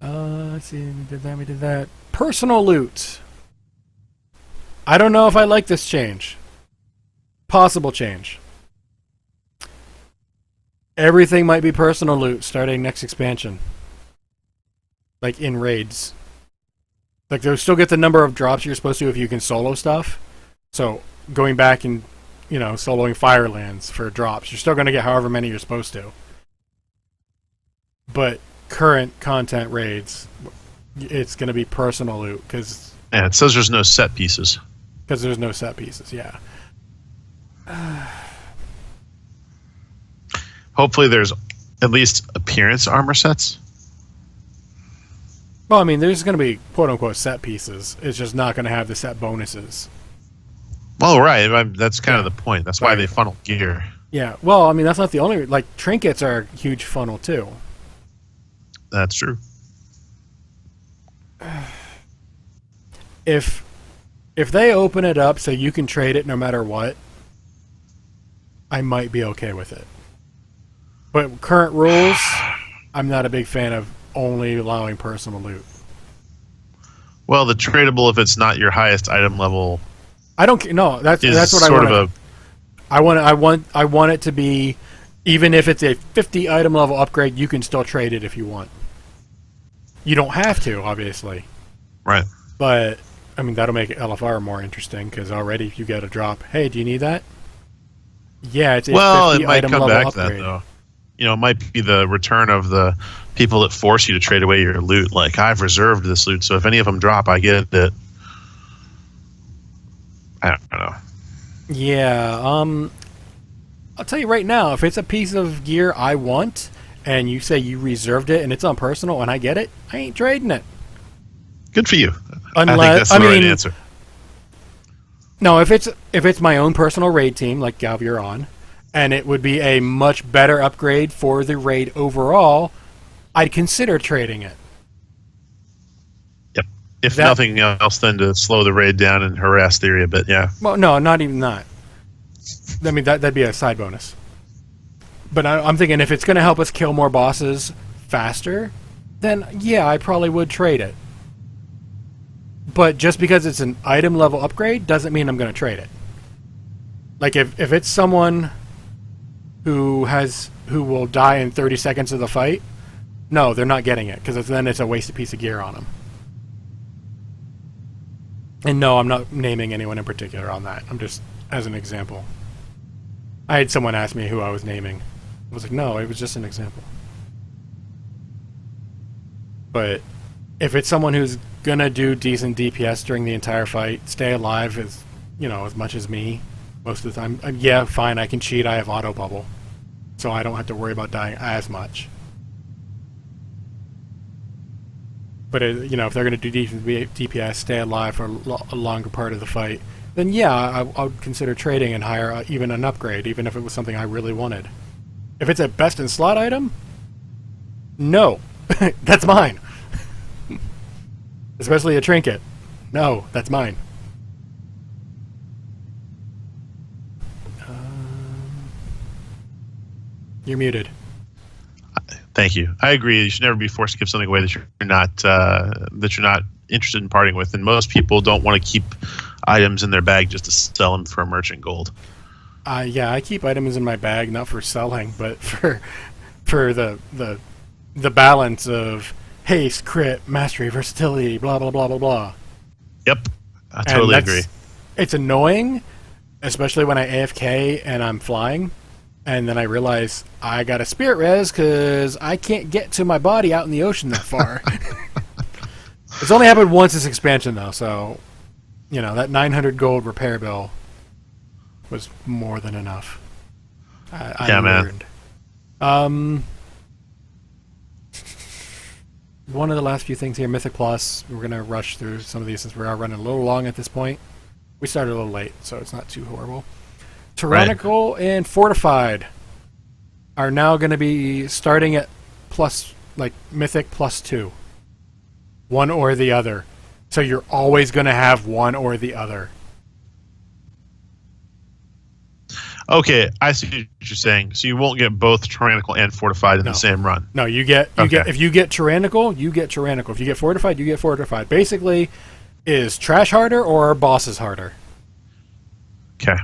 Speaker 2: Let's see, we did that. Personal loot. I don't know if I like this change. Possible change. Everything might be personal loot starting next expansion. Like in raids. Like they'll still get the number of drops you're supposed to if you can solo stuff. So going back and, soloing Firelands for drops, you're still going to get however many you're supposed to. But current content raids, it's going to be personal loot because...
Speaker 3: Yeah, it says there's no set pieces.
Speaker 2: Because there's no set pieces, yeah.
Speaker 3: Hopefully there's at least appearance armor sets.
Speaker 2: Well, I mean, there's going to be quote-unquote set pieces. It's just not going to have the set bonuses.
Speaker 3: Well, right. That's kind of the point. That's why they funnel gear.
Speaker 2: Yeah. Well, I mean, that's not the only... Like, trinkets are a huge funnel, too.
Speaker 3: That's true.
Speaker 2: If they open it up so you can trade it no matter what, I might be okay with it. But current rules, I'm not a big fan of only allowing personal loot.
Speaker 3: Well, the tradable if it's not your highest item level.
Speaker 2: I don't. No, that's what I want. I want it to be, even if it's a 50 item level upgrade, you can still trade it if you want. You don't have to, obviously.
Speaker 3: Right.
Speaker 2: But I mean, that'll make LFR more interesting because already you get a drop. Hey, do you need that? Yeah, it's a 50 item level upgrade. It might come back to that though.
Speaker 3: It might be the return of the people that force you to trade away your loot. Like, I've reserved this loot, so if any of them drop, I get it. I don't know.
Speaker 2: Yeah, I'll tell you right now, if it's a piece of gear I want, and you say you reserved it, and it's on personal, and I get it, I ain't trading it.
Speaker 3: Good for you.
Speaker 2: Unless,
Speaker 3: I think that's the right answer.
Speaker 2: No, if it's my own personal raid team, like Galv you're on, and it would be a much better upgrade for the raid overall, I'd consider trading it.
Speaker 3: Yep. If nothing else, then to slow the raid down and harass the area a bit, yeah.
Speaker 2: Well, no, not even that. I mean, that'd be a side bonus. But I'm thinking if it's going to help us kill more bosses faster, then yeah, I probably would trade it. But just because it's an item level upgrade doesn't mean I'm going to trade it. Like if it's someone who will die in 30 seconds of the fight, no, they're not getting it because then it's a wasted piece of gear on them. And no, I'm not naming anyone in particular on that. I'm just as an example. I had someone ask me who I was naming. I was like, no, it was just an example. But if it's someone who's gonna do decent DPS during the entire fight, stay alive as much as me most of the time, yeah, fine, I can cheat. I have auto bubble, so I don't have to worry about dying as much. But if they're gonna do decent DPS, stay alive for a longer part of the fight, then yeah, I would consider trading and hire even an upgrade, even if it was something I really wanted. If it's a best in slot item, no, that's mine. Especially a trinket. No, that's mine. You're muted.
Speaker 3: Thank you. I agree. You should never be forced to give something away that you're not interested in parting with. And most people don't want to keep items in their bag just to sell them for merchant gold.
Speaker 2: Yeah, I keep items in my bag not for selling, but for the balance of haste, crit, mastery, versatility, blah blah blah blah blah.
Speaker 3: Yep, I totally agree.
Speaker 2: It's annoying, especially when I AFK and I'm flying. And then I realize I got a spirit res because I can't get to my body out in the ocean that far. It's only happened once this expansion, though, so, that 900 gold repair bill was more than enough. I learned. Man. One of the last few things here, Mythic Plus. We're going to rush through some of these since we are running a little long at this point. We started a little late, so it's not too horrible. Tyrannical and Fortified are now going to be starting at Mythic +2. One or the other. So you're always going to have one or the other.
Speaker 3: Okay, I see what you're saying. So you won't get both Tyrannical and Fortified in the same run.
Speaker 2: No, if you get Tyrannical, you get Tyrannical. If you get Fortified, you get Fortified. Basically, is trash harder or are bosses harder?
Speaker 3: Okay.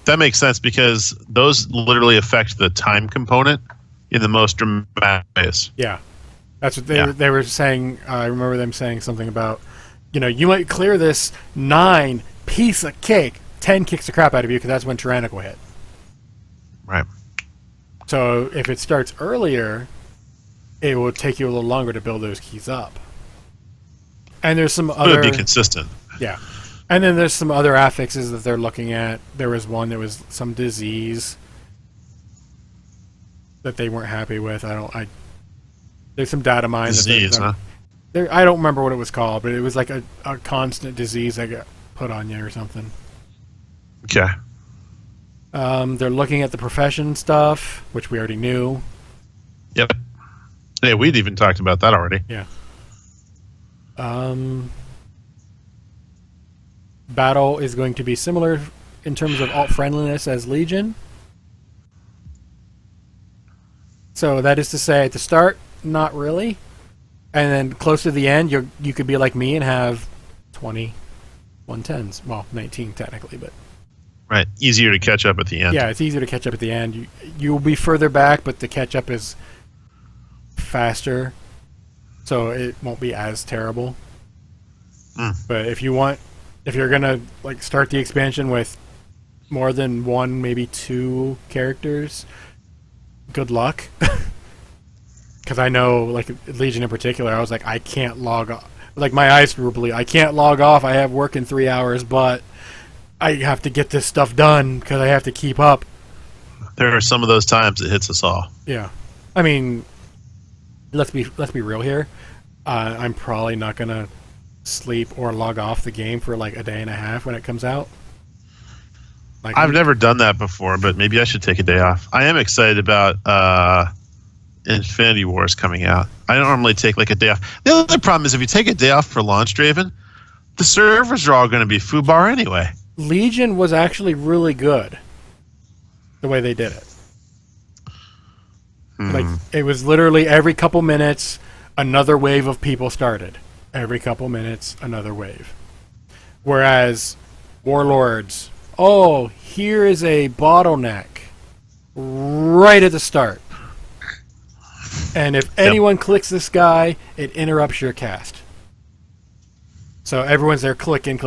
Speaker 3: That makes sense because those literally affect the time component in the most dramatic ways.
Speaker 2: Yeah. That's what they were saying. I remember them saying something about, you might clear this 9 piece of cake. 10 kicks the crap out of you because that's when Tyrannical hit.
Speaker 3: Right.
Speaker 2: So if it starts earlier, it will take you a little longer to build those keys up. And there's some other...
Speaker 3: It would be consistent.
Speaker 2: Yeah. And then there's some other affixes that they're looking at. There was one that was some disease that they weren't happy with. There's some data mines.
Speaker 3: Disease, huh?
Speaker 2: I don't remember what it was called, but it was like a constant disease that got put on you or something.
Speaker 3: Okay.
Speaker 2: They're looking at the profession stuff, which we already knew.
Speaker 3: Yep. Yeah, we'd even talked about that already.
Speaker 2: Yeah. Battle is going to be similar in terms of alt friendliness as Legion. So that is to say, at the start, not really, and then close to the end, you could be like me and have 20 110s. Well, 19 technically, but
Speaker 3: right, easier to catch up at the end.
Speaker 2: Yeah, it's easier to catch up at the end. You will be further back, but the catch up is faster, so it won't be as terrible. But if you're gonna start the expansion with more than one, maybe 2 characters, good luck. Because I know, Legion in particular, I was like, I can't log off. My eyes were bleeding. I can't log off. I have work in 3 hours, but I have to get this stuff done because I have to keep up.
Speaker 3: There are some of those times it hits us all.
Speaker 2: Yeah, I mean, let's be real here. I'm probably not gonna sleep or log off the game for a day and a half when it comes out.
Speaker 3: I've never done that before, but maybe I should take a day off. I am excited about Infinity Wars coming out. I don't normally take a day off. The other problem is if you take a day off for launch, Draven, the servers are all going to be foobar anyway.
Speaker 2: Legion was actually really good the way they did it. It was literally every couple minutes another wave of people started. Every couple minutes another wave. Whereas Warlords, here is a bottleneck right at the start. And if anyone clicks this guy, it interrupts your cast. So everyone's there clicking.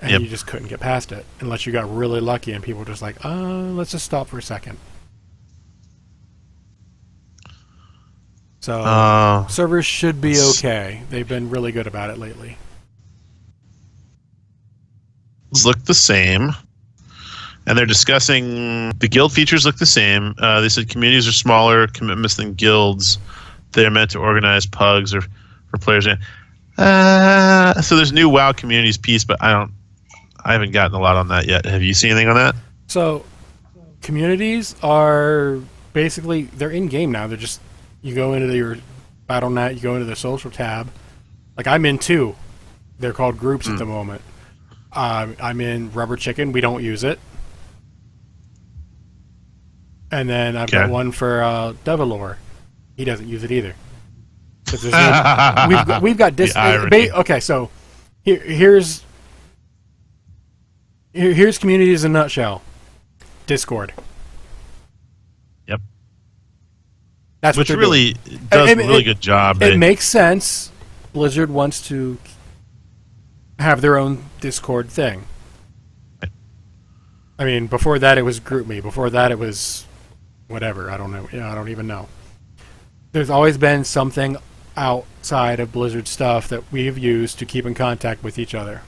Speaker 2: And you just couldn't get past it unless you got really lucky and people were just like, let's just stop for a second. So servers should be okay. They've been really good about it lately.
Speaker 3: Look the same. And they're discussing the guild features look the same. They said communities are smaller commitments than guilds. They're meant to organize pugs or for players. So there's new WoW communities piece, but I haven't gotten a lot on that yet. Have you seen anything on that?
Speaker 2: So communities are basically they're in game now. They're just you go into your Battle.net, you go into the social tab. I'm in 2. They're called groups at the moment. I'm in Rubber Chicken. We don't use it. And then I've got one for Devilore. He doesn't use it either. We've got okay, so here's communities in a nutshell. Discord.
Speaker 3: Yep.
Speaker 2: That's
Speaker 3: which
Speaker 2: what
Speaker 3: really does a really good job.
Speaker 2: It makes sense. Blizzard wants to have their own Discord thing. I mean, before that it was GroupMe. Before that it was whatever. I don't know. I don't even know. There's always been something outside of Blizzard stuff that we've used to keep in contact with each other.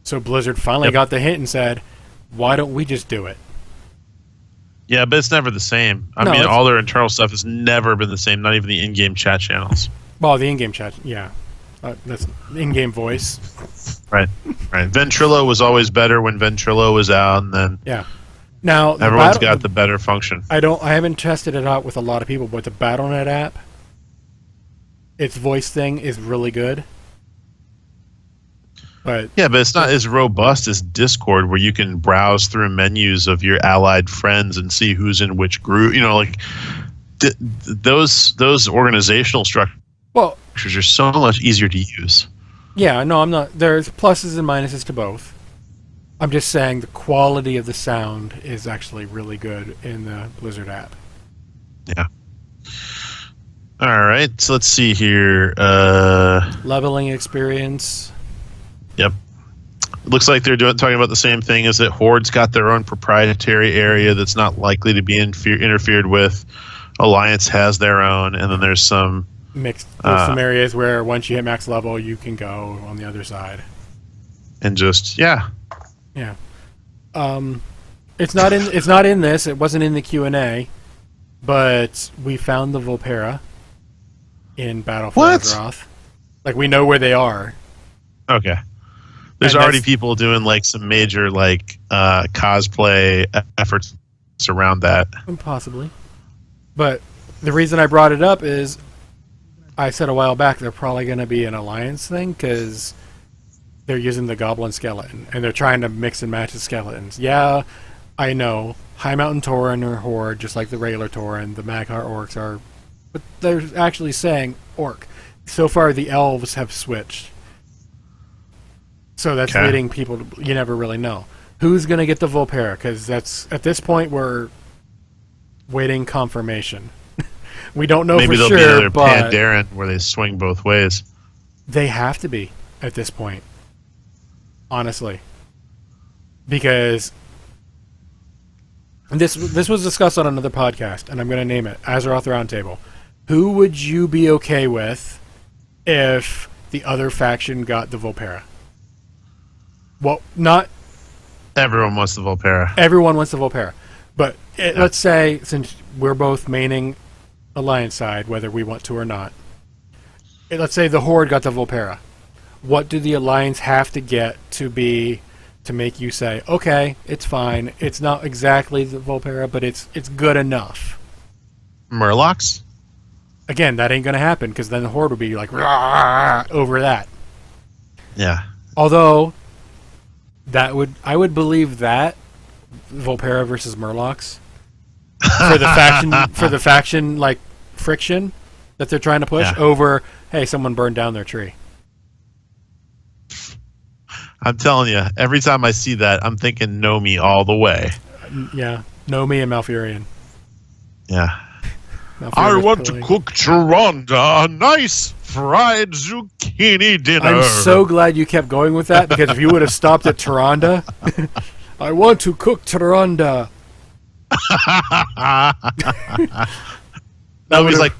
Speaker 2: So Blizzard finally got the hint and said, why don't we just do it?
Speaker 3: Yeah, but it's never the same. I mean, all their internal stuff has never been the same, not even the in-game chat channels.
Speaker 2: Well, the in-game chat, yeah. That's in-game voice.
Speaker 3: Right. Ventrilo was always better when Ventrilo was out, and then...
Speaker 2: Yeah. Now,
Speaker 3: everyone's got the better function.
Speaker 2: I haven't tested it out with a lot of people, but the Battle.net app, its voice thing is really good. But
Speaker 3: it's not as robust as Discord, where you can browse through menus of your allied friends and see who's in which group. You know, like those organizational structures are so much easier to use.
Speaker 2: Yeah, no, I'm not. There's pluses and minuses to both. I'm just saying the quality of the sound is actually really good in the Blizzard app.
Speaker 3: Yeah. All right, so let's see here.
Speaker 2: Leveling experience.
Speaker 3: Yep. It looks like they're talking about the same thing, is that Horde's got their own proprietary area that's not likely to be interfered with. Alliance has their own, and then there's some...
Speaker 2: There's some areas where once you hit max level, you can go on the other side.
Speaker 3: And just, yeah.
Speaker 2: It's not in this. It wasn't in the Q&A, but we found the Volpera in Battle for Azeroth. Like, we know where they are.
Speaker 3: Okay. There's already people doing like some major cosplay efforts around that.
Speaker 2: Possibly. But the reason I brought it up is I said a while back they're probably going to be an alliance thing because they're using the Goblin Skeleton and they're trying to mix and match the skeletons. Yeah, I know. High Mountain Tauren are Horde, just like the regular Tauren. The Mag'har Orcs are... But they're actually saying Orc. So far, the Elves have switched. So that's leading people to... You never really know. Who's going to get the Volpera? Because that's... At this point, we're waiting confirmation. We don't know for sure,
Speaker 3: Maybe there'll be another Pandaren where they swing both ways.
Speaker 2: They have to be at this point. Honestly. Because... This was discussed on another podcast, and I'm going to name it, Azeroth Roundtable. Who would you be okay with if the other faction got the Volpera? Well, not...
Speaker 3: Everyone wants the Volpera.
Speaker 2: Everyone wants the Volpera. But let's say, since we're both maining Alliance side, whether we want to or not, let's say the Horde got the Volpera. What do the Alliance have to get to make you say, okay, it's fine. It's not exactly the Volpera, but it's good enough.
Speaker 3: Murlocs?
Speaker 2: Again, that ain't going to happen, because then the Horde would be like, rah, over that.
Speaker 3: Yeah.
Speaker 2: Although, I would believe that, Volpera versus Murlocs, for the faction, like, friction that they're trying to push, over, hey, someone burned down their tree.
Speaker 3: I'm telling you, every time I see that, I'm thinking Nomi all the way.
Speaker 2: Yeah, Nomi and Malfurion.
Speaker 3: Yeah. I want to cook Charonda a nice fried zucchini dinner.
Speaker 2: I'm so glad you kept going with that, because if you would have stopped at Charonda, I want to cook Charonda.
Speaker 3: Nomi's like,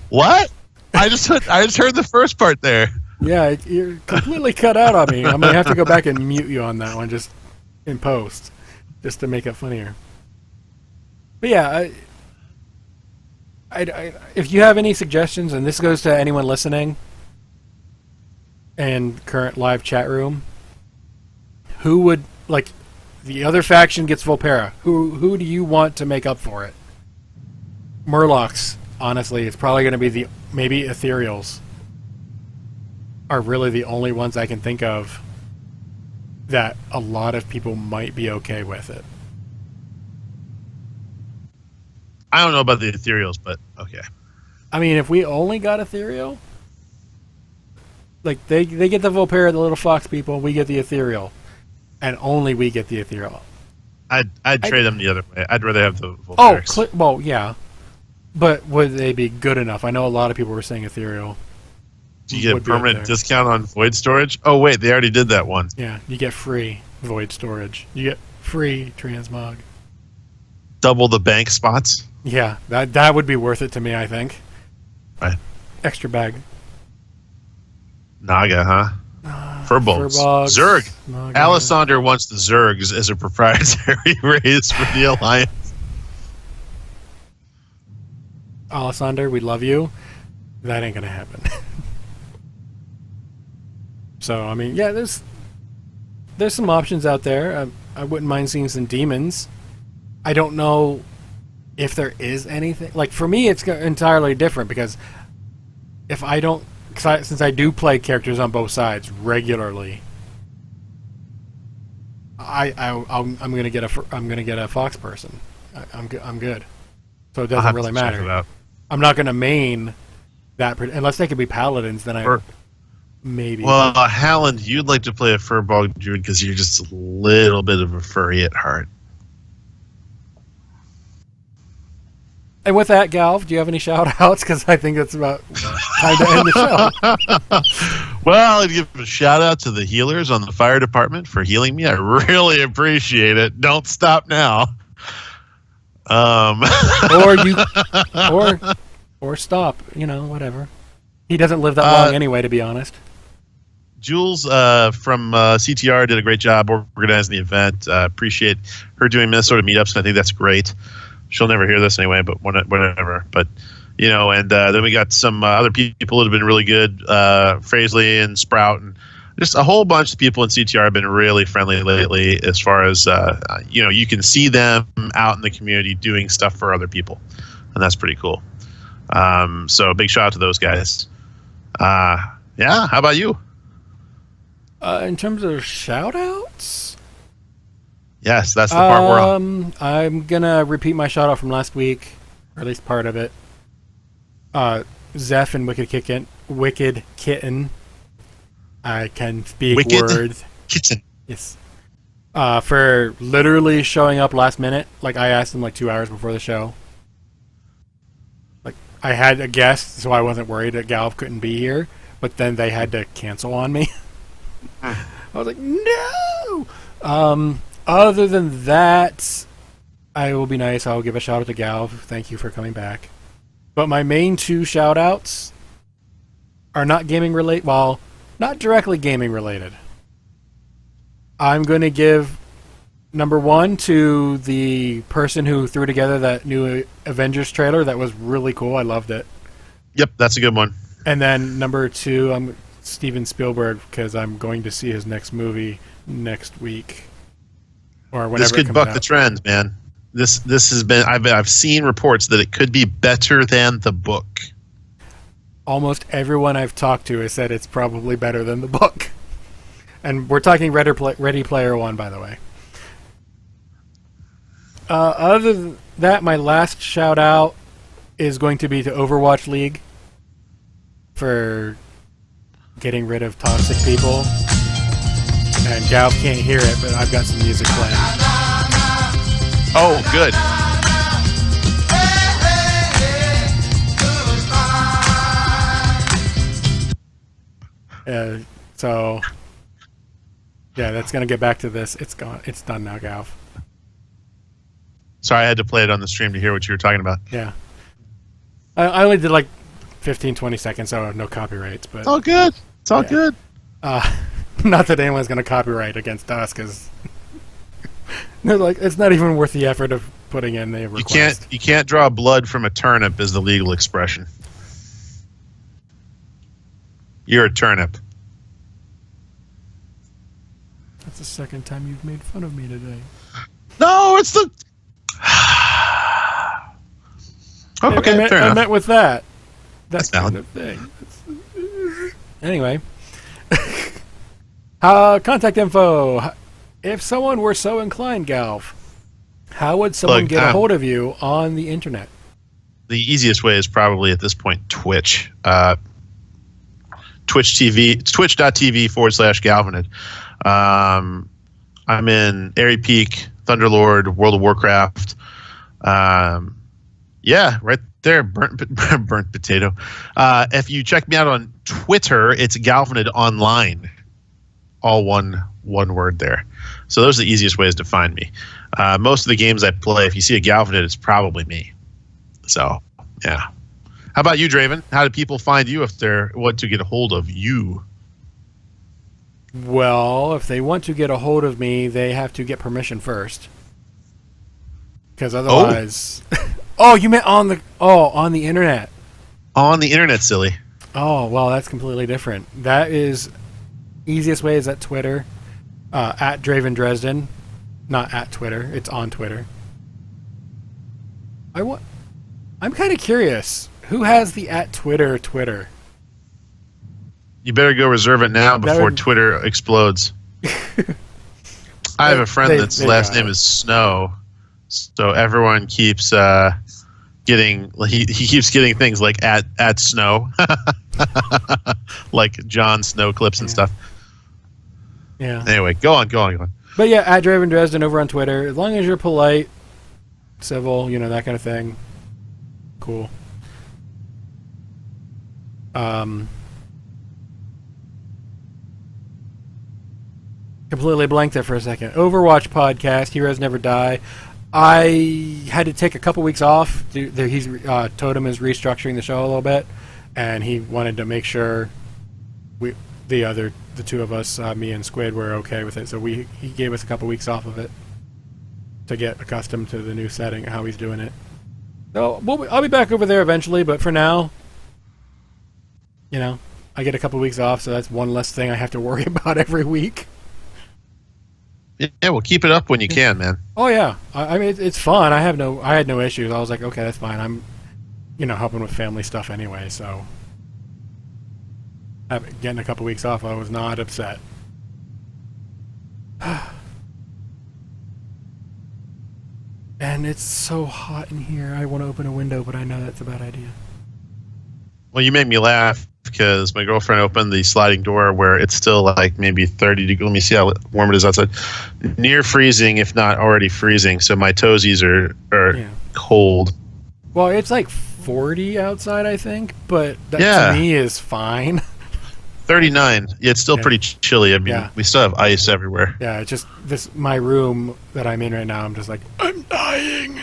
Speaker 3: what? I just heard the first part there.
Speaker 2: Yeah, you're completely cut out on me. I'm going to have to go back and mute you on that one just in post, just to make it funnier. But yeah, if you have any suggestions, and this goes to anyone listening and current live chat room, who would, like, the other faction gets Volpera. Who do you want to make up for it? Murlocs, honestly, it's probably going to be maybe Ethereals are really the only ones I can think of that a lot of people might be okay with it.
Speaker 3: I don't know about the ethereals, but okay.
Speaker 2: I mean, if we only got ethereal, like they get the Volpera, the little fox people, we get the ethereal, and only we get the ethereal.
Speaker 3: I'd trade them the other way. I'd rather have the Volperics.
Speaker 2: Well, yeah, but would they be good enough? I know a lot of people were saying ethereal.
Speaker 3: Do you get a permanent discount on void storage? Oh wait, they already did that one.
Speaker 2: Yeah, you get free void storage. You get free transmog.
Speaker 3: Double the bank spots.
Speaker 2: Yeah, that would be worth it to me, I think.
Speaker 3: Right.
Speaker 2: Extra bag.
Speaker 3: Naga, huh? Furbolgs. Zerg. Naga. Alessander wants the Zergs as a proprietary race for the Alliance.
Speaker 2: Alessander, we love you. That ain't gonna happen. So, I mean, yeah, there's some options out there. I wouldn't mind seeing some demons. I don't know if there is anything. Like, for me, it's entirely different because if I don't... since I do play characters on both sides regularly, I'm gonna get a fox person. I'm good. So it doesn't really matter. I'm not gonna main that unless they could be paladins. Then maybe.
Speaker 3: Well, Halland, you'd like to play a Furbolg druid because you're just a little bit of a furry at heart.
Speaker 2: And with that, Galv, do you have any shout-outs? Because I think that's about time to end the show.
Speaker 3: Well, I'd give a shout-out to the healers on the fire department for healing me. I really appreciate it. Don't stop now.
Speaker 2: Or stop. You know, whatever. He doesn't live that long anyway, to be honest.
Speaker 3: Jules from CTR did a great job organizing the event. Appreciate her doing Minnesota meetups, and I think that's great. She'll never hear this anyway, but whatever. But, you know, and then we got some other people that have been really good, Frazley and Sprout, and just a whole bunch of people in CTR have been really friendly lately as far as, you know, you can see them out in the community doing stuff for other people, and that's pretty cool. So big shout out to those guys. Yeah, how about you?
Speaker 2: In terms of shout-outs?
Speaker 3: Yes, that's the part we're on.
Speaker 2: I'm gonna repeat my shout out from last week, or at least part of it. Zeph and Wicked Kitten. I can speak words.
Speaker 3: Kitten.
Speaker 2: Yes. For literally showing up last minute. Like, I asked them like 2 hours before the show. Like, I had a guest, so I wasn't worried that Galv couldn't be here. But then they had to cancel on me. I was like, no! Other than that, I will be nice. I'll give a shout out to Galv. Thank you for coming back. But my main two shout outs are not gaming related. Well, not directly gaming related. I'm going to give number one to the person who threw together that new Avengers trailer. That was really cool. I loved it.
Speaker 3: Yep, that's a good one. And
Speaker 2: then number two, I'm Steven Spielberg, because I'm going to see his next movie next week. Or whenever
Speaker 3: this could buck the trend, man. This has been. I've seen reports that it could be better than the book.
Speaker 2: Almost everyone I've talked to has said it's probably better than the book. And we're talking Ready Player One, by the way. Other than that, my last shout out is going to be to Overwatch League for getting rid of toxic people. And Galv can't hear it, but I've got some music playing.
Speaker 3: Oh, good.
Speaker 2: So, yeah, that's going to get back to this. It's gone. It's done now, Galv.
Speaker 3: Sorry, I had to play it on the stream to hear what you were talking about.
Speaker 2: Yeah. I only did like 15, 20 seconds, so no copyrights. But
Speaker 3: it's all good. It's all good.
Speaker 2: Not that anyone's going to copyright against us, because like, it's not even worth the effort of putting in the request.
Speaker 3: You can't draw blood from a turnip is the legal expression. You're a turnip.
Speaker 2: That's the second time you've made fun of me today.
Speaker 3: No, it's the... Okay, fair enough.
Speaker 2: I meant with that.
Speaker 3: That's
Speaker 2: kind of thing. Anyway. Contact info. If someone were so inclined, Galv, how would someone get a hold of you on the internet?
Speaker 3: the easiest way is probably at this point Twitch. Twitch.tv/Galvanid. I'm in Airy Peak, Thunderlord, World of Warcraft. Yeah, right there, burnt potato. If you check me out on Twitter, it's Galvanid Online, all one word there. So those are the easiest ways to find me. Most of the games I play, if you see a Galvanid, it's probably me. So yeah. How about you, Draven? How do people find you if they want to get a hold of you?
Speaker 2: Well, if they want to get a hold of me, they have to get permission first. Because otherwise... Oh, you meant on the internet.
Speaker 3: On the internet, silly.
Speaker 2: Oh, well, that's completely different. That is... Easiest way is at Twitter. At Draven Dresden. Not at Twitter. It's on Twitter. I'm kind of curious. Who has the at Twitter?
Speaker 3: You better go reserve it now before Twitter explodes. I have a friend that's last name is Snow, so everyone keeps getting he keeps getting things like at Snow, like Jon Snow clips and stuff.
Speaker 2: Yeah.
Speaker 3: Anyway, go on.
Speaker 2: But yeah, at Draven Dresden over on Twitter. As long as you're polite, civil, that kind of thing. Cool. Completely blanked there for a second. Overwatch podcast, Heroes Never Die. I had to take a couple weeks off. Totem is restructuring the show a little bit, and he wanted to make sure the two of us, me and Squid, were okay with it. So he gave us a couple weeks off of it to get accustomed to the new setting, how he's doing it. So I'll be back over there eventually, but for now, I get a couple weeks off, so that's one less thing I have to worry about every week.
Speaker 3: Yeah, well, keep it up when you can, man.
Speaker 2: Oh yeah, I mean it's fun. I had no issues. I was like, okay, that's fine. I'm, helping with family stuff anyway, so getting a couple weeks off, I was not upset. And it's so hot in here. I want to open a window, but I know that's a bad idea.
Speaker 3: Well, you made me laugh because my girlfriend opened the sliding door where it's still like maybe 30 degrees. Let me see how warm it is outside. Near freezing, if not already freezing. So my toesies are cold.
Speaker 2: Well, it's like 40 outside, I think, but that to me is fine.
Speaker 3: 39. Yeah, it's still pretty chilly. I mean, we still have ice everywhere.
Speaker 2: Yeah, it's just my room that I'm in right now, I'm just like, I'm dying.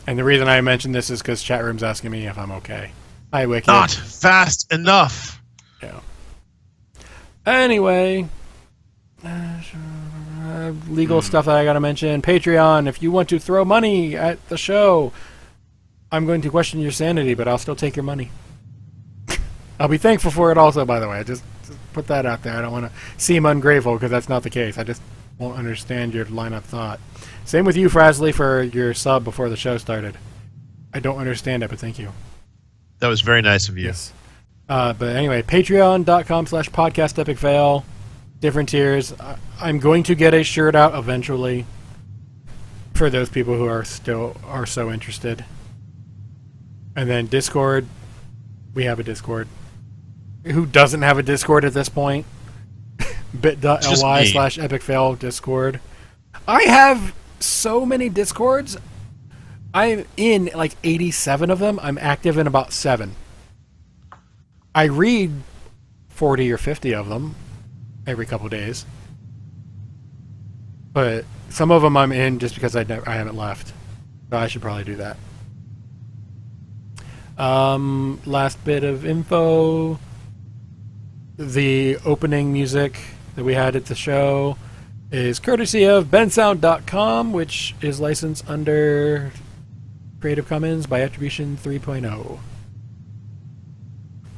Speaker 2: And the reason I mentioned this is because chat room's asking me if I'm okay. Hi, Wicked.
Speaker 3: Not fast enough.
Speaker 2: Yeah. Anyway, legal stuff that I gotta mention. Patreon, if you want to throw money at the show, I'm going to question your sanity, but I'll still take your money. I'll be thankful for it also, by the way. Just put that out there. I don't want to seem ungrateful, because that's not the case. I just won't understand your line of thought. Same with you, Frasley, for your sub before the show started. I don't understand it, but thank you.
Speaker 3: That was very nice of you.
Speaker 2: Yes. But anyway, patreon.com/podcastepicfail. Different tiers. I'm going to get a shirt out eventually for those people who are so interested. And then Discord. We have a Discord. Who doesn't have a Discord at this point? bit.ly/epicfail Discord. I have so many Discords. I'm in like 87 of them. I'm active in about 7. I read 40 or 50 of them every couple days. But some of them I'm in just because I haven't left. So I should probably do that. Last bit of info. The opening music that we had at the show is courtesy of bensound.com, which is licensed under Creative Commons by Attribution 3.0.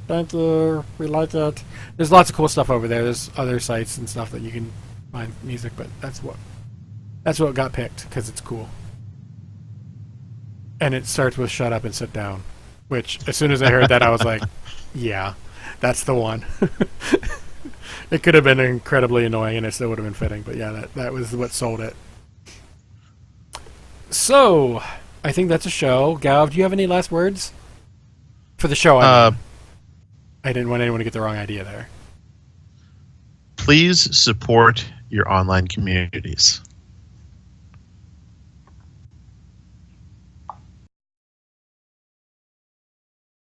Speaker 2: Thank you. We like it. There's lots of cool stuff over there. There's other sites and stuff that you can find music, but that's what got picked because it's cool. And it starts with "Shut up and sit down," which as soon as I heard that, I was like, "Yeah, that's the one." It could have been incredibly annoying, and it still would have been fitting. But yeah, that was what sold it. So, I think that's a show. Galv, do you have any last words for the show? I didn't want anyone to get the wrong idea there.
Speaker 3: Please support your online communities.